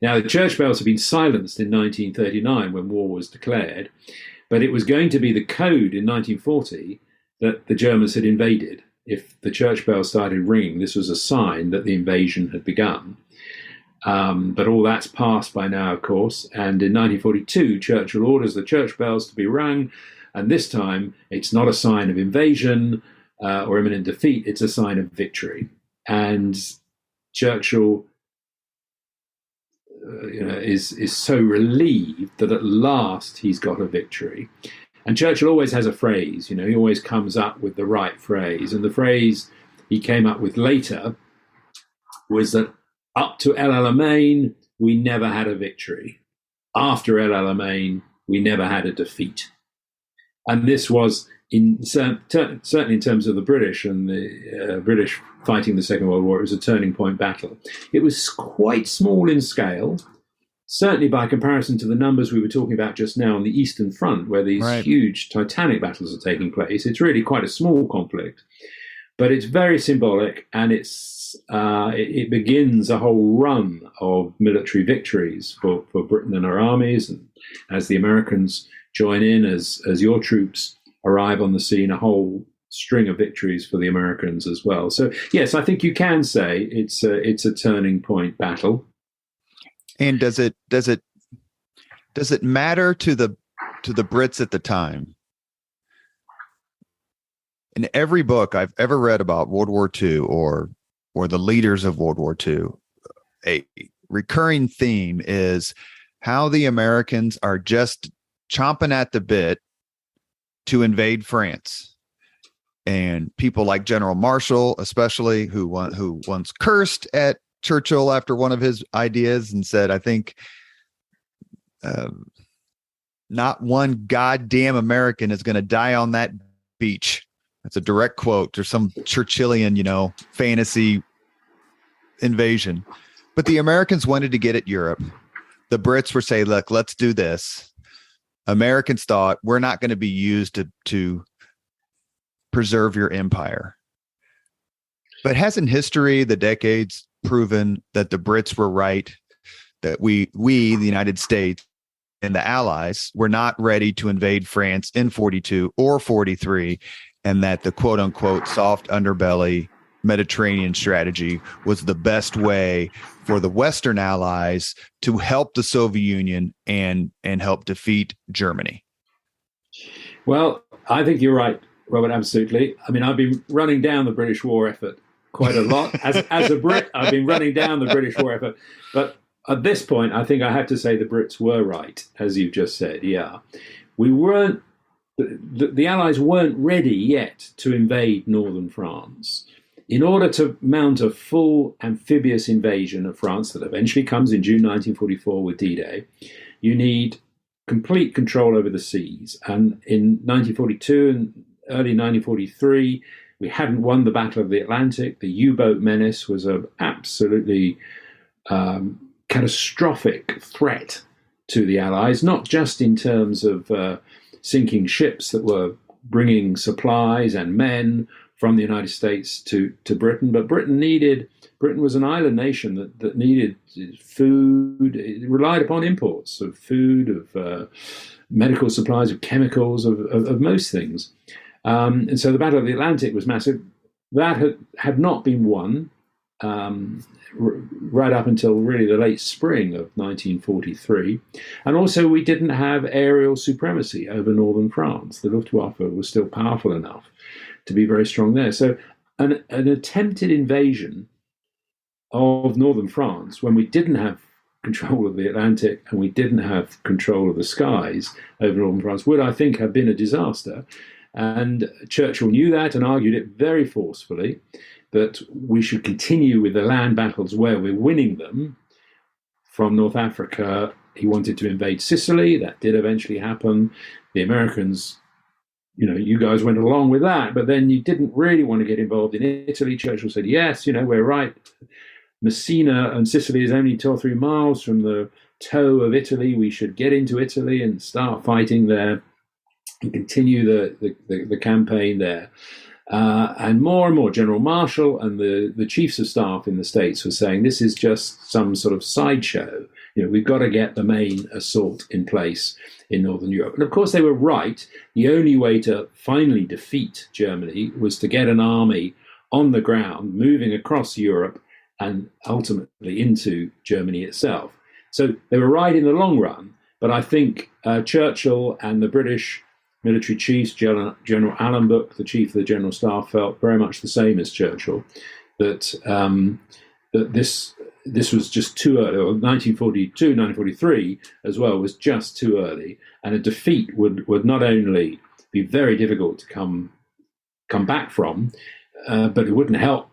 Now, the church bells have been silenced in 1939 when war was declared, but it was going to be the code in 1940 that the Germans had invaded. If the church bells started ringing, this was a sign that the invasion had begun. But all that's passed by now, of course. And in 1942, Churchill orders the church bells to be rung. And this time, it's not a sign of invasion or imminent defeat. It's a sign of victory. And Churchill is so relieved that at last he's got a victory. And Churchill always has a phrase, he always comes up with the right phrase. And the phrase he came up with later was that up to El Alamein, we never had a victory. After El Alamein, we never had a defeat. And this was, certainly in terms of the British and the British fighting the Second World War, it was a turning point battle. It was quite small in scale, certainly by comparison to the numbers we were talking about just now on the Eastern Front, where these huge titanic battles are taking place. It's really quite a small conflict, but it's very symbolic, and it begins a whole run of military victories for Britain and her armies, and as the Americans join in, as your troops arrive on the scene, a whole string of victories for the Americans as well. So yes, I think you can say it's a turning point battle. And does it matter to the Brits at the time? In every book I've ever read about World War II or the leaders of World War II, a recurring theme is how the Americans are just chomping at the bit to invade France. And people like General Marshall, especially, who once cursed at Churchill after one of his ideas and said, I think not one goddamn American is going to die on that beach. That's a direct quote or some Churchillian, fantasy invasion. But the Americans wanted to get at Europe. The Brits were saying, look, let's do this. Americans thought, we're not going to be used to preserve your empire. But hasn't history, the decades, proven that the Brits were right, that we, the United States and the Allies, were not ready to invade France in 42 or 43, and that the quote unquote soft underbelly Mediterranean strategy was the best way for the Western Allies to help the Soviet Union and help defeat Germany? Well, I think you're right, Robert, absolutely. I mean, I've been running down the British war effort quite a lot. As a Brit, I've been running down the British war effort. But at this point, I think I have to say the Brits were right, as you've just said. Yeah. We weren't, the Allies weren't ready yet to invade northern France. In order to mount a full amphibious invasion of France that eventually comes in June 1944 with D-Day, you need complete control over the seas. And in 1942 and early 1943, we hadn't won the Battle of the Atlantic. The U-boat menace was an absolutely catastrophic threat to the Allies, not just in terms of sinking ships that were bringing supplies and men from the United States to Britain, but Britain was an island nation that needed food. It relied upon imports of food, of medical supplies, of chemicals, of most things. And so the Battle of the Atlantic was massive. That had not been won right up until really the late spring of 1943. And also we didn't have aerial supremacy over northern France. The Luftwaffe was still powerful enough to be very strong there. So an attempted invasion of northern France, when we didn't have control of the Atlantic and we didn't have control of the skies over northern France, would, I think, have been a disaster. And Churchill knew that and argued it very forcefully, that we should continue with the land battles where we're winning them. From North Africa, he wanted to invade Sicily. That did eventually happen. The Americans, you guys went along with that, but then you didn't really want to get involved in Italy. Churchill said, yes, we're right. Messina and Sicily is only 2 or 3 miles from the toe of Italy. We should get into Italy and start fighting there and continue the campaign there. And more General Marshall and the chiefs of staff in the States were saying, this is just some sort of sideshow. We've got to get the main assault in place in Northern Europe. And of course they were right. The only way to finally defeat Germany was to get an army on the ground moving across Europe and ultimately into Germany itself. So they were right in the long run, but I think Churchill and the British military chiefs, General Allenbuck, the chief of the General Staff, felt very much the same as Churchill, that that this was just too early, or 1942, 1943 as well, was just too early, and a defeat would not only be very difficult to come back from, but it wouldn't help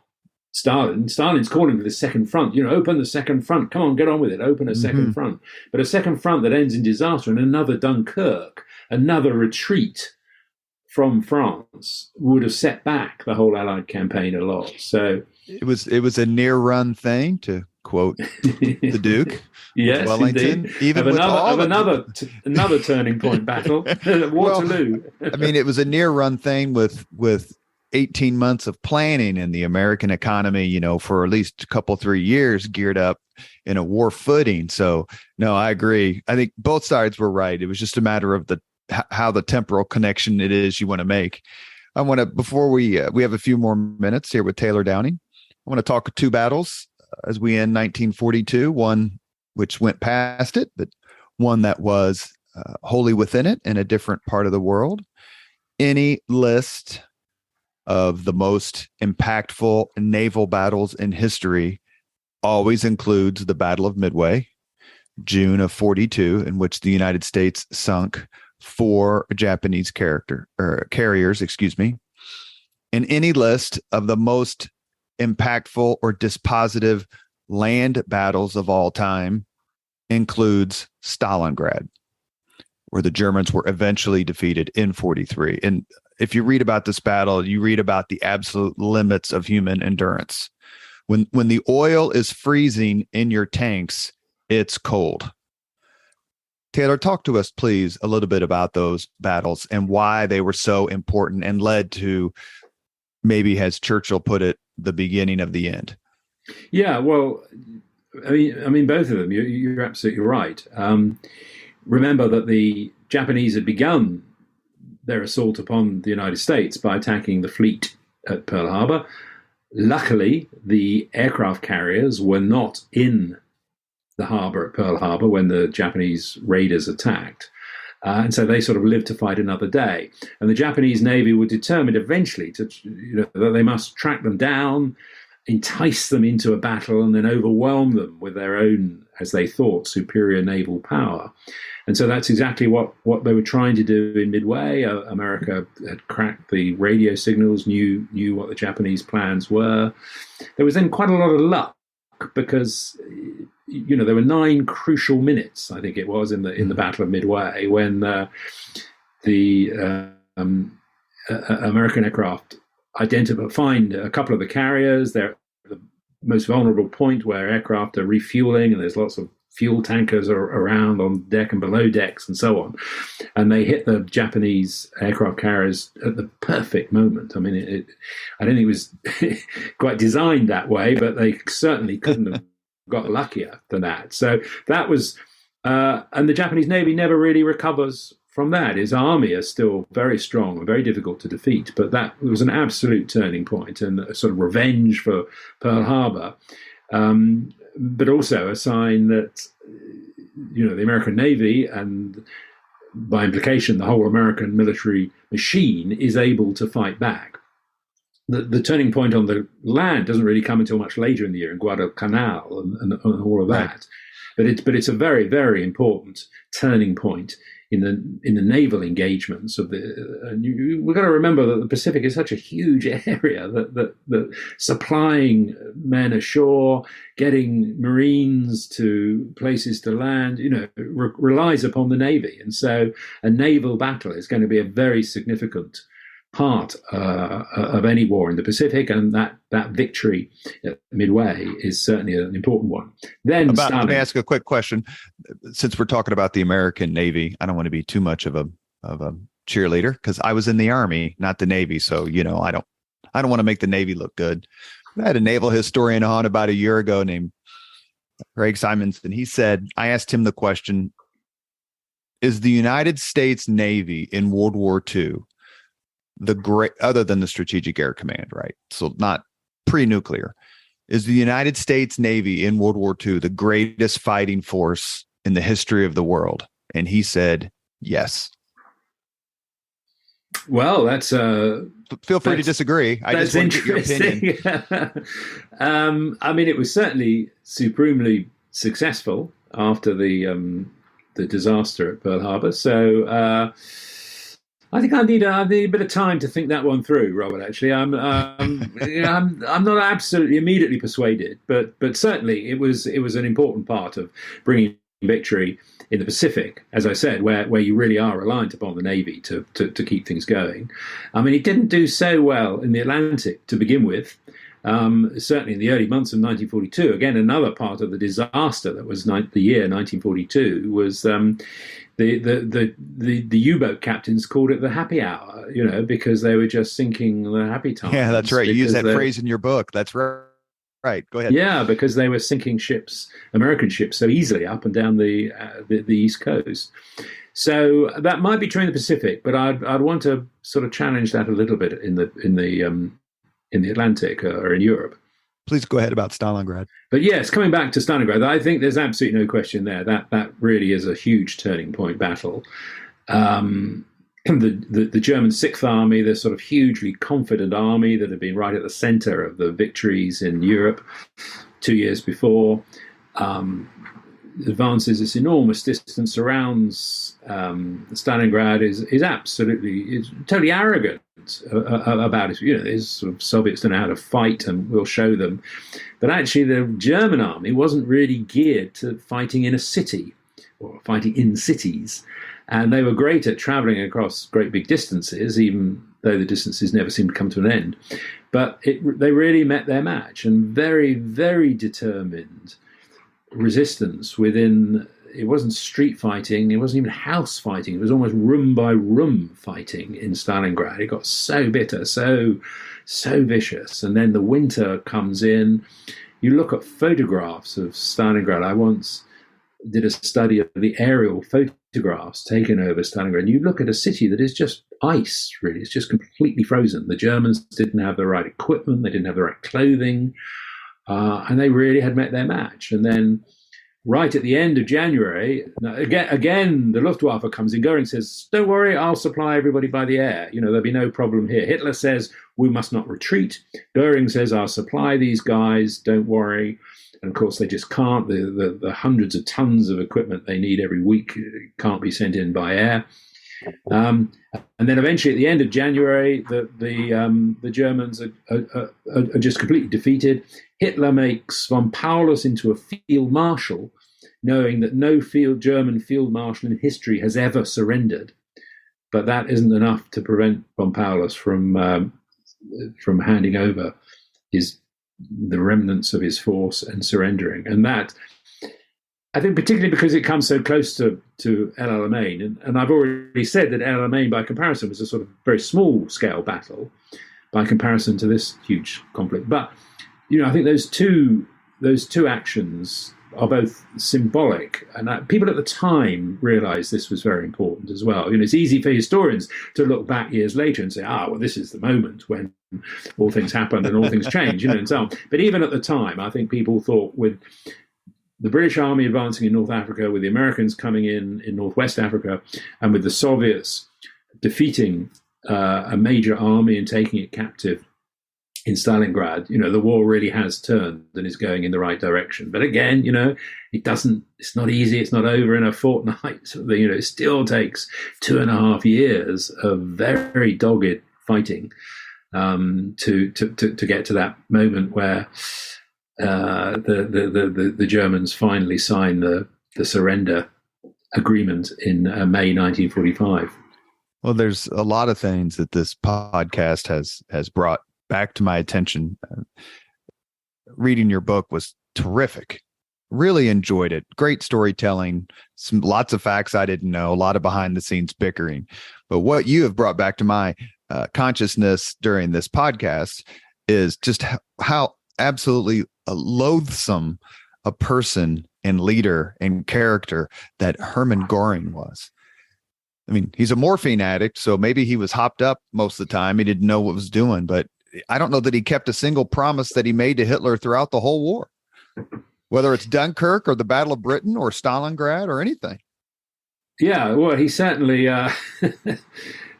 Stalin. Stalin's calling for the second front. Open the second front. Come on, get on with it. Open a second front. But a second front that ends in disaster and another Dunkirk, another retreat from France, would have set back the whole Allied campaign a lot. So it was a near run thing, to quote the Duke. Yes, Wellington, indeed. Even with another turning point battle, Waterloo. Well, I mean, it was a near run thing with 18 months of planning, and the American economy, for at least a couple, 3 years geared up in a war footing. So no, I agree. I think both sides were right. It was just a matter of how the temporal connection it is you want to make. I want to, before we have a few more minutes here with Taylor Downing, I want to talk 2 battles as we end 1942, one which went past it, but one that was wholly within it in a different part of the world. Any list of the most impactful naval battles in history always includes the Battle of Midway, June of 42, in which the United States sunk 4 Japanese carriers, and any list of the most impactful or dispositive land battles of all time includes Stalingrad, where the Germans were eventually defeated in 43. And if you read about this battle, you read about the absolute limits of human endurance. When the oil is freezing in your tanks, it's cold. Taylor, talk to us, please, a little bit about those battles and why they were so important and led to, maybe as Churchill put it, the beginning of the end. Yeah, well, I mean, both of them. You're absolutely right. Remember that the Japanese had begun their assault upon the United States by attacking the fleet at Pearl Harbor. Luckily, the aircraft carriers were not in the harbor at Pearl Harbor when the Japanese raiders attacked. And so they sort of lived to fight another day. And the Japanese Navy were determined eventually that they must track them down, entice them into a battle, and then overwhelm them with their own, as they thought, superior naval power. And so that's exactly what they were trying to do in Midway. America had cracked the radio signals, knew what the Japanese plans were. There was then quite a lot of luck because there were 9 crucial minutes, I think it was, in the Battle of Midway, when the American aircraft find a couple of the carriers. They're at the most vulnerable point where aircraft are refueling, and there's lots of fuel tankers are around on deck and below decks and so on. And they hit the Japanese aircraft carriers at the perfect moment. I mean, I don't think it was quite designed that way, but they certainly couldn't have got luckier than that. So that was, and the Japanese Navy never really recovers from that. His army is still very strong and very difficult to defeat, but that was an absolute turning point and a sort of revenge for Pearl Harbor. But also a sign that, the American Navy, and by implication, the whole American military machine, is able to fight back. The turning point on the land doesn't really come until much later in the year in Guadalcanal and all of that. Right. But it's a very, very important turning point in the naval engagements of we've got to remember that the Pacific is such a huge area that supplying men ashore, getting Marines to places to land, relies upon the Navy. And so a naval battle is going to be a very significant part of any war in the Pacific, and that victory at Midway is certainly an important one. Then let me ask a quick question. Since we're talking about the American Navy, I don't want to be too much of a cheerleader because I was in the Army, not the Navy. So, I don't want to make the Navy look good. I had a naval historian on about a year ago named Greg Simonson. He said, I asked him the question, is the United States Navy in World War II the great, other than the Strategic Air Command, right? So not pre-nuclear, Is the United States Navy in World War II the greatest fighting force in the history of the world? And he said, yes. Well, that's feel free to disagree. I just want to get your opinion. I mean, it was certainly supremely successful after the disaster at Pearl Harbor. So I think I need a bit of time to think that one through, Robert. Actually, I'm not absolutely immediately persuaded, but certainly it was an important part of bringing victory in the Pacific, as I said, where you really are reliant upon the Navy to keep things going. I mean, it didn't do so well in the Atlantic to begin with. Certainly in the early months of 1942, again, another part of the disaster that was the year 1942 was the U-boat captains called it the happy hour, because they were just sinking the happy times. Yeah, that's right. You use that phrase in your book. That's right. Right. Go ahead. Yeah, because they were sinking ships, American ships, so easily up and down the East Coast. So that might be true in the Pacific, but I'd want to sort of challenge that a little bit in the Atlantic or in Europe. Please go ahead about Stalingrad. But yes, coming back to Stalingrad, I think there's absolutely no question there. That really is a huge turning point battle. The German Sixth Army, the sort of hugely confident army that had been right at the center of the victories in Europe 2 years before, advances this enormous distance, surrounds Stalingrad, is absolutely totally arrogant about it. There's sort of Soviets don't know how to fight, and we'll show them. But actually, the German army wasn't really geared to fighting in a city or fighting in cities. And they were great at traveling across great big distances, even though the distances never seemed to come to an end. But they really met their match, and very, very determined resistance within. It wasn't street fighting, it wasn't even house fighting, it was almost room by room fighting in Stalingrad. It got so bitter, so vicious. And then the winter comes in. You look at photographs of Stalingrad. I once did a study of the aerial photographs taken over Stalingrad, and you look at a city that is just ice, really. It's just completely frozen. The Germans didn't have the right equipment, they didn't have the right clothing, and they really had met their match. And then right at the end of January, again the Luftwaffe comes in. Goering says, don't worry, I'll supply everybody by the air. There'll be no problem here. Hitler says, we must not retreat. Goering says, I'll supply these guys, don't worry. And of course, they just can't. The hundreds of tons of equipment they need every week can't be sent in by air. And then eventually, at the end of January, the Germans are just completely defeated. Hitler makes von Paulus into a field marshal, knowing that no German field marshal in history has ever surrendered. But that isn't enough to prevent von Paulus from handing over the remnants of his force and surrendering. And that, I think, particularly because it comes so close to El Alamein, and I've already said that El Alamein, by comparison, was a sort of very small scale battle by comparison to this huge conflict. But I think those two actions are both symbolic, and people at the time realised this was very important as well. It's easy for historians to look back years later and say, well, this is the moment when all things happened and all things change, and so on. But even at the time, I think people thought, with the British army advancing in North Africa, with the Americans coming in Northwest Africa, and with the Soviets defeating a major army and taking it captive in Stalingrad, the war really has turned and is going in the right direction. But again, it's not easy. It's not over in a fortnight. It still takes 2.5 years of very dogged fighting to get to that moment where the Germans finally sign the surrender agreement in May 1945. Well, there's a lot of things that this podcast has brought back to my attention. Reading your book was terrific. Really enjoyed it. Great storytelling. Lots of facts I didn't know. A lot of behind the scenes bickering. But what you have brought back to my consciousness during this podcast is just how absolutely loathsome a person and leader and character that Hermann Göring was. I mean, he's a morphine addict, so maybe he was hopped up most of the time. He didn't know what was doing, but I don't know that he kept a single promise that he made to Hitler throughout the whole war, whether it's Dunkirk or the Battle of Britain or Stalingrad or anything. Yeah, well, he certainly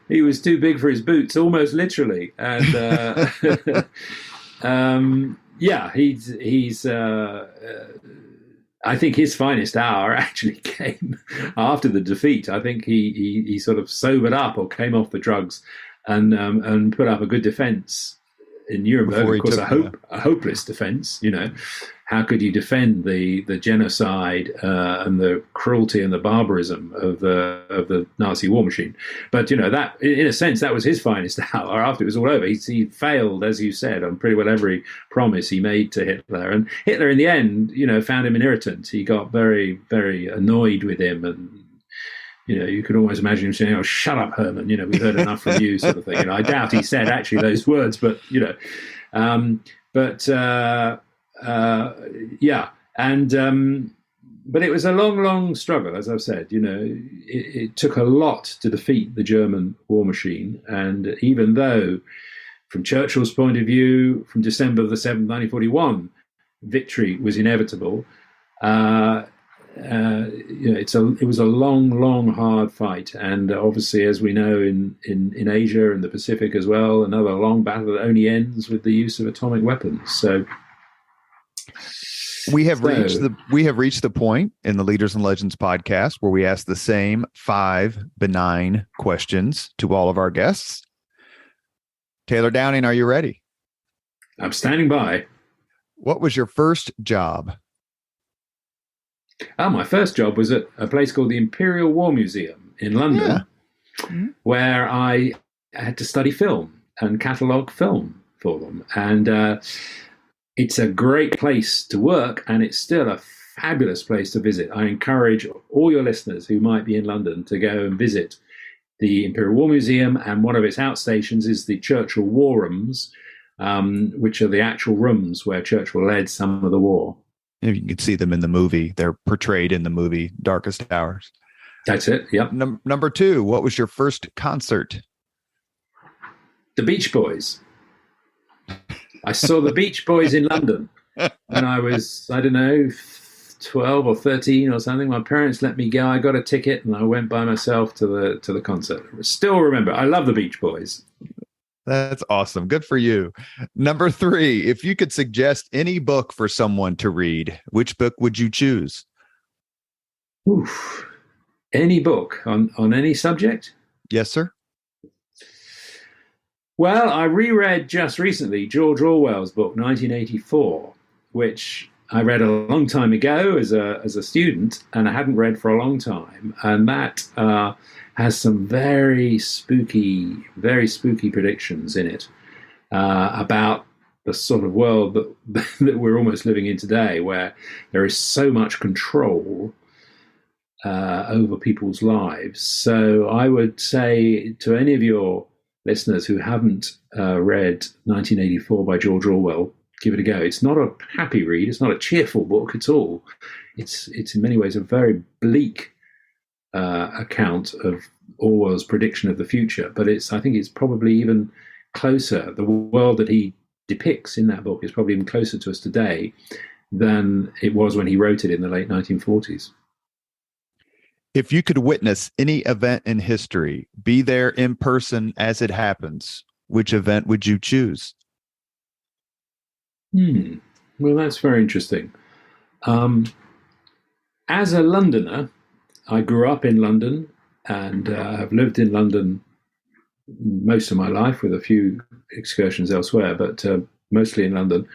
he was too big for his boots, almost literally, and yeah, he's. I think his finest hour actually came after the defeat. I think he sort of sobered up or came off the drugs and put up a good defense in Nuremberg. Of course, a hopeless defense. You know, how could you defend the genocide and the cruelty and the barbarism of the Nazi war machine? But you know, that in a sense that was his finest hour. After it was all over, he failed, as you said, on pretty well every promise he made to Hitler. And Hitler, in the end, you know, found him an irritant. He got very, very annoyed with him, and you know, you could almost imagine him saying, "Oh, shut up, Herman. You know, we've heard enough from you," sort of thing. You know, I doubt he said actually those words, but you know, yeah, and but it was a long, long struggle, as I've said. You know, it took a lot to defeat the German war machine, and even though, from Churchill's point of view, from December the 7th, 1941, victory was inevitable. You know, it was a long, long, hard fight, and obviously, as we know, in Asia and the Pacific as well, another long battle that only ends with the use of atomic weapons. So we have reached the point in the Leaders and Legends podcast where we ask the same 5 benign questions to all of our guests. Taylor Downing, are you ready? I'm standing by. What was your first job? My first job was at a place called the Imperial War Museum in London, where I had to study film and catalogue film for them. And it's a great place to work, and it's still a fabulous place to visit. I encourage all your listeners who might be in London to go and visit the Imperial War Museum, and one of its outstations is the Churchill War Rooms, which are the actual rooms where Churchill led some of the war. You can see them in the movie. They're portrayed in the movie Darkest Hours. That's it. Yep. Number 2, what was your first concert? The Beach Boys. I saw the Beach Boys in London when I was, I don't know, 12 or 13 or something. My parents let me go. I got a ticket and I went by myself to the concert. I still remember. I love the Beach Boys. That's awesome. Good for you. Number 3, if you could suggest any book for someone to read, which book would you choose? Oof. Any book on any subject? Yes, sir. Well, I reread just recently George Orwell's book, 1984, which I read a long time ago as a student, and I hadn't read for a long time. And that has some very spooky predictions in it about the sort of world that we're almost living in today, where there is so much control over people's lives. So I would say to any of your listeners who haven't read 1984 by George Orwell, give it a go. It's not a happy read. It's not a cheerful book at all. It's in many ways a very bleak account of Orwell's prediction of the future, but I think it's probably even closer. The world that he depicts in that book is probably even closer to us today than it was when he wrote it in the late 1940s. If you could witness any event in history, be there in person as it happens, which event would you choose? Well, that's very interesting. As a Londoner, I grew up in London and have lived in London most of my life with a few excursions elsewhere, but mostly in London.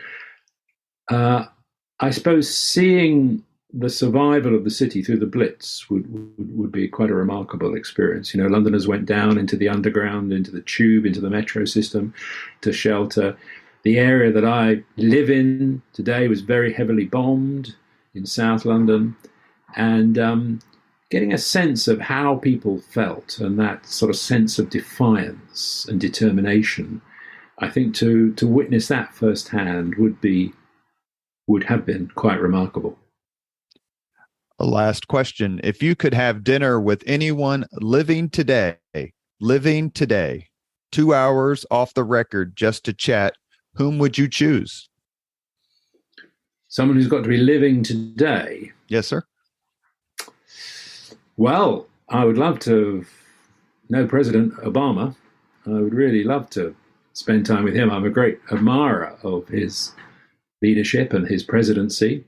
I suppose seeing the survival of the city through the Blitz would be quite a remarkable experience. You know, Londoners went down into the underground, into the tube, into the metro system to shelter. The area that I live in today was very heavily bombed in South London, and getting a sense of how people felt and that sort of sense of defiance and determination, I think to witness that firsthand would have been quite remarkable. A last question. If you could have dinner with anyone living today, 2 hours off the record just to chat, whom would you choose? Someone who's got to be living today. Yes, sir. Well, I would love to know President Obama. I would really love to spend time with him. I'm a great admirer of his leadership and his presidency.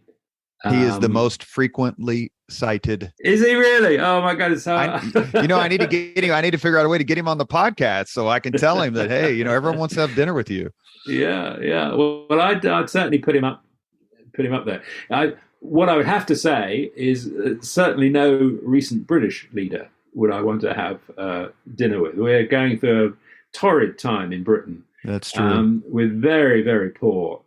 He is the most frequently cited. Is he really? Oh my God! I need to get him. I need to figure out a way to get him on the podcast so I can tell him that, hey, everyone wants to have dinner with you. Yeah. Well, I'd certainly put him up there. What I would have to say is certainly no recent British leader would I want to have dinner with. We're going through a torrid time in Britain. That's true. With very, very poor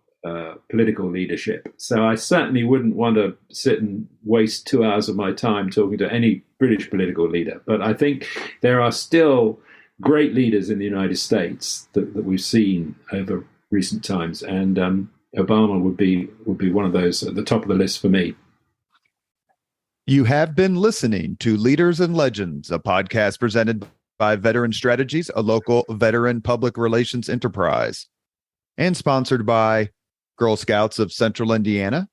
political leadership. So I certainly wouldn't want to sit and waste 2 hours of my time talking to any British political leader. But I think there are still great leaders in the United States that we've seen over recent times. And Obama would be one of those at the top of the list for me. You have been listening to Leaders and Legends, a podcast presented by Veteran Strategies, a local veteran public relations enterprise, and sponsored by Girl Scouts of Central Indiana,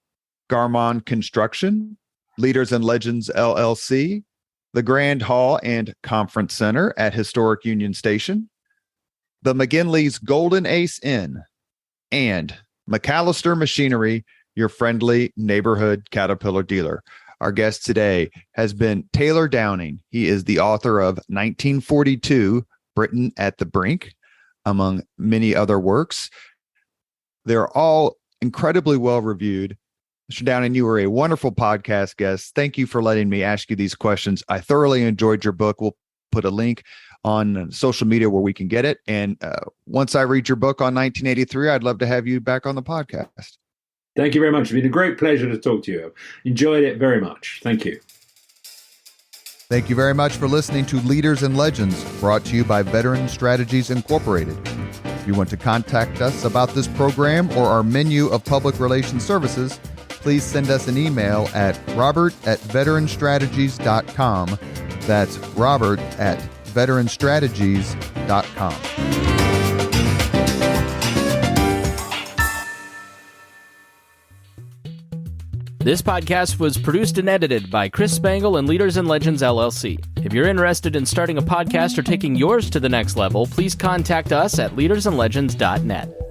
Garmon Construction, Leaders and Legends LLC, the Grand Hall and Conference Center at Historic Union Station, the McGinley's Golden Ace Inn, and McAllister Machinery, your friendly neighborhood Caterpillar dealer. Our guest today has been Taylor Downing. He is the author of 1942, Britain at the Brink, among many other works. They're all incredibly well reviewed. Mr. Downing, you were a wonderful podcast guest. Thank you for letting me ask you these questions. I thoroughly enjoyed your book. We'll put a link on social media where we can get it. And once I read your book on 1983, I'd love to have you back on the podcast. Thank you very much. It's been a great pleasure to talk to you. Enjoyed it very much. Thank you. Thank you very much for listening to Leaders and Legends, brought to you by Veteran Strategies Incorporated. If you want to contact us about this program or our menu of public relations services, please send us an email at robert@veteranstrategies.com. That's robert@veteranstrategies.com. This podcast was produced and edited by Chris Spangle and Leaders and Legends LLC. If you're interested in starting a podcast or taking yours to the next level, please contact us at leadersandlegends.net.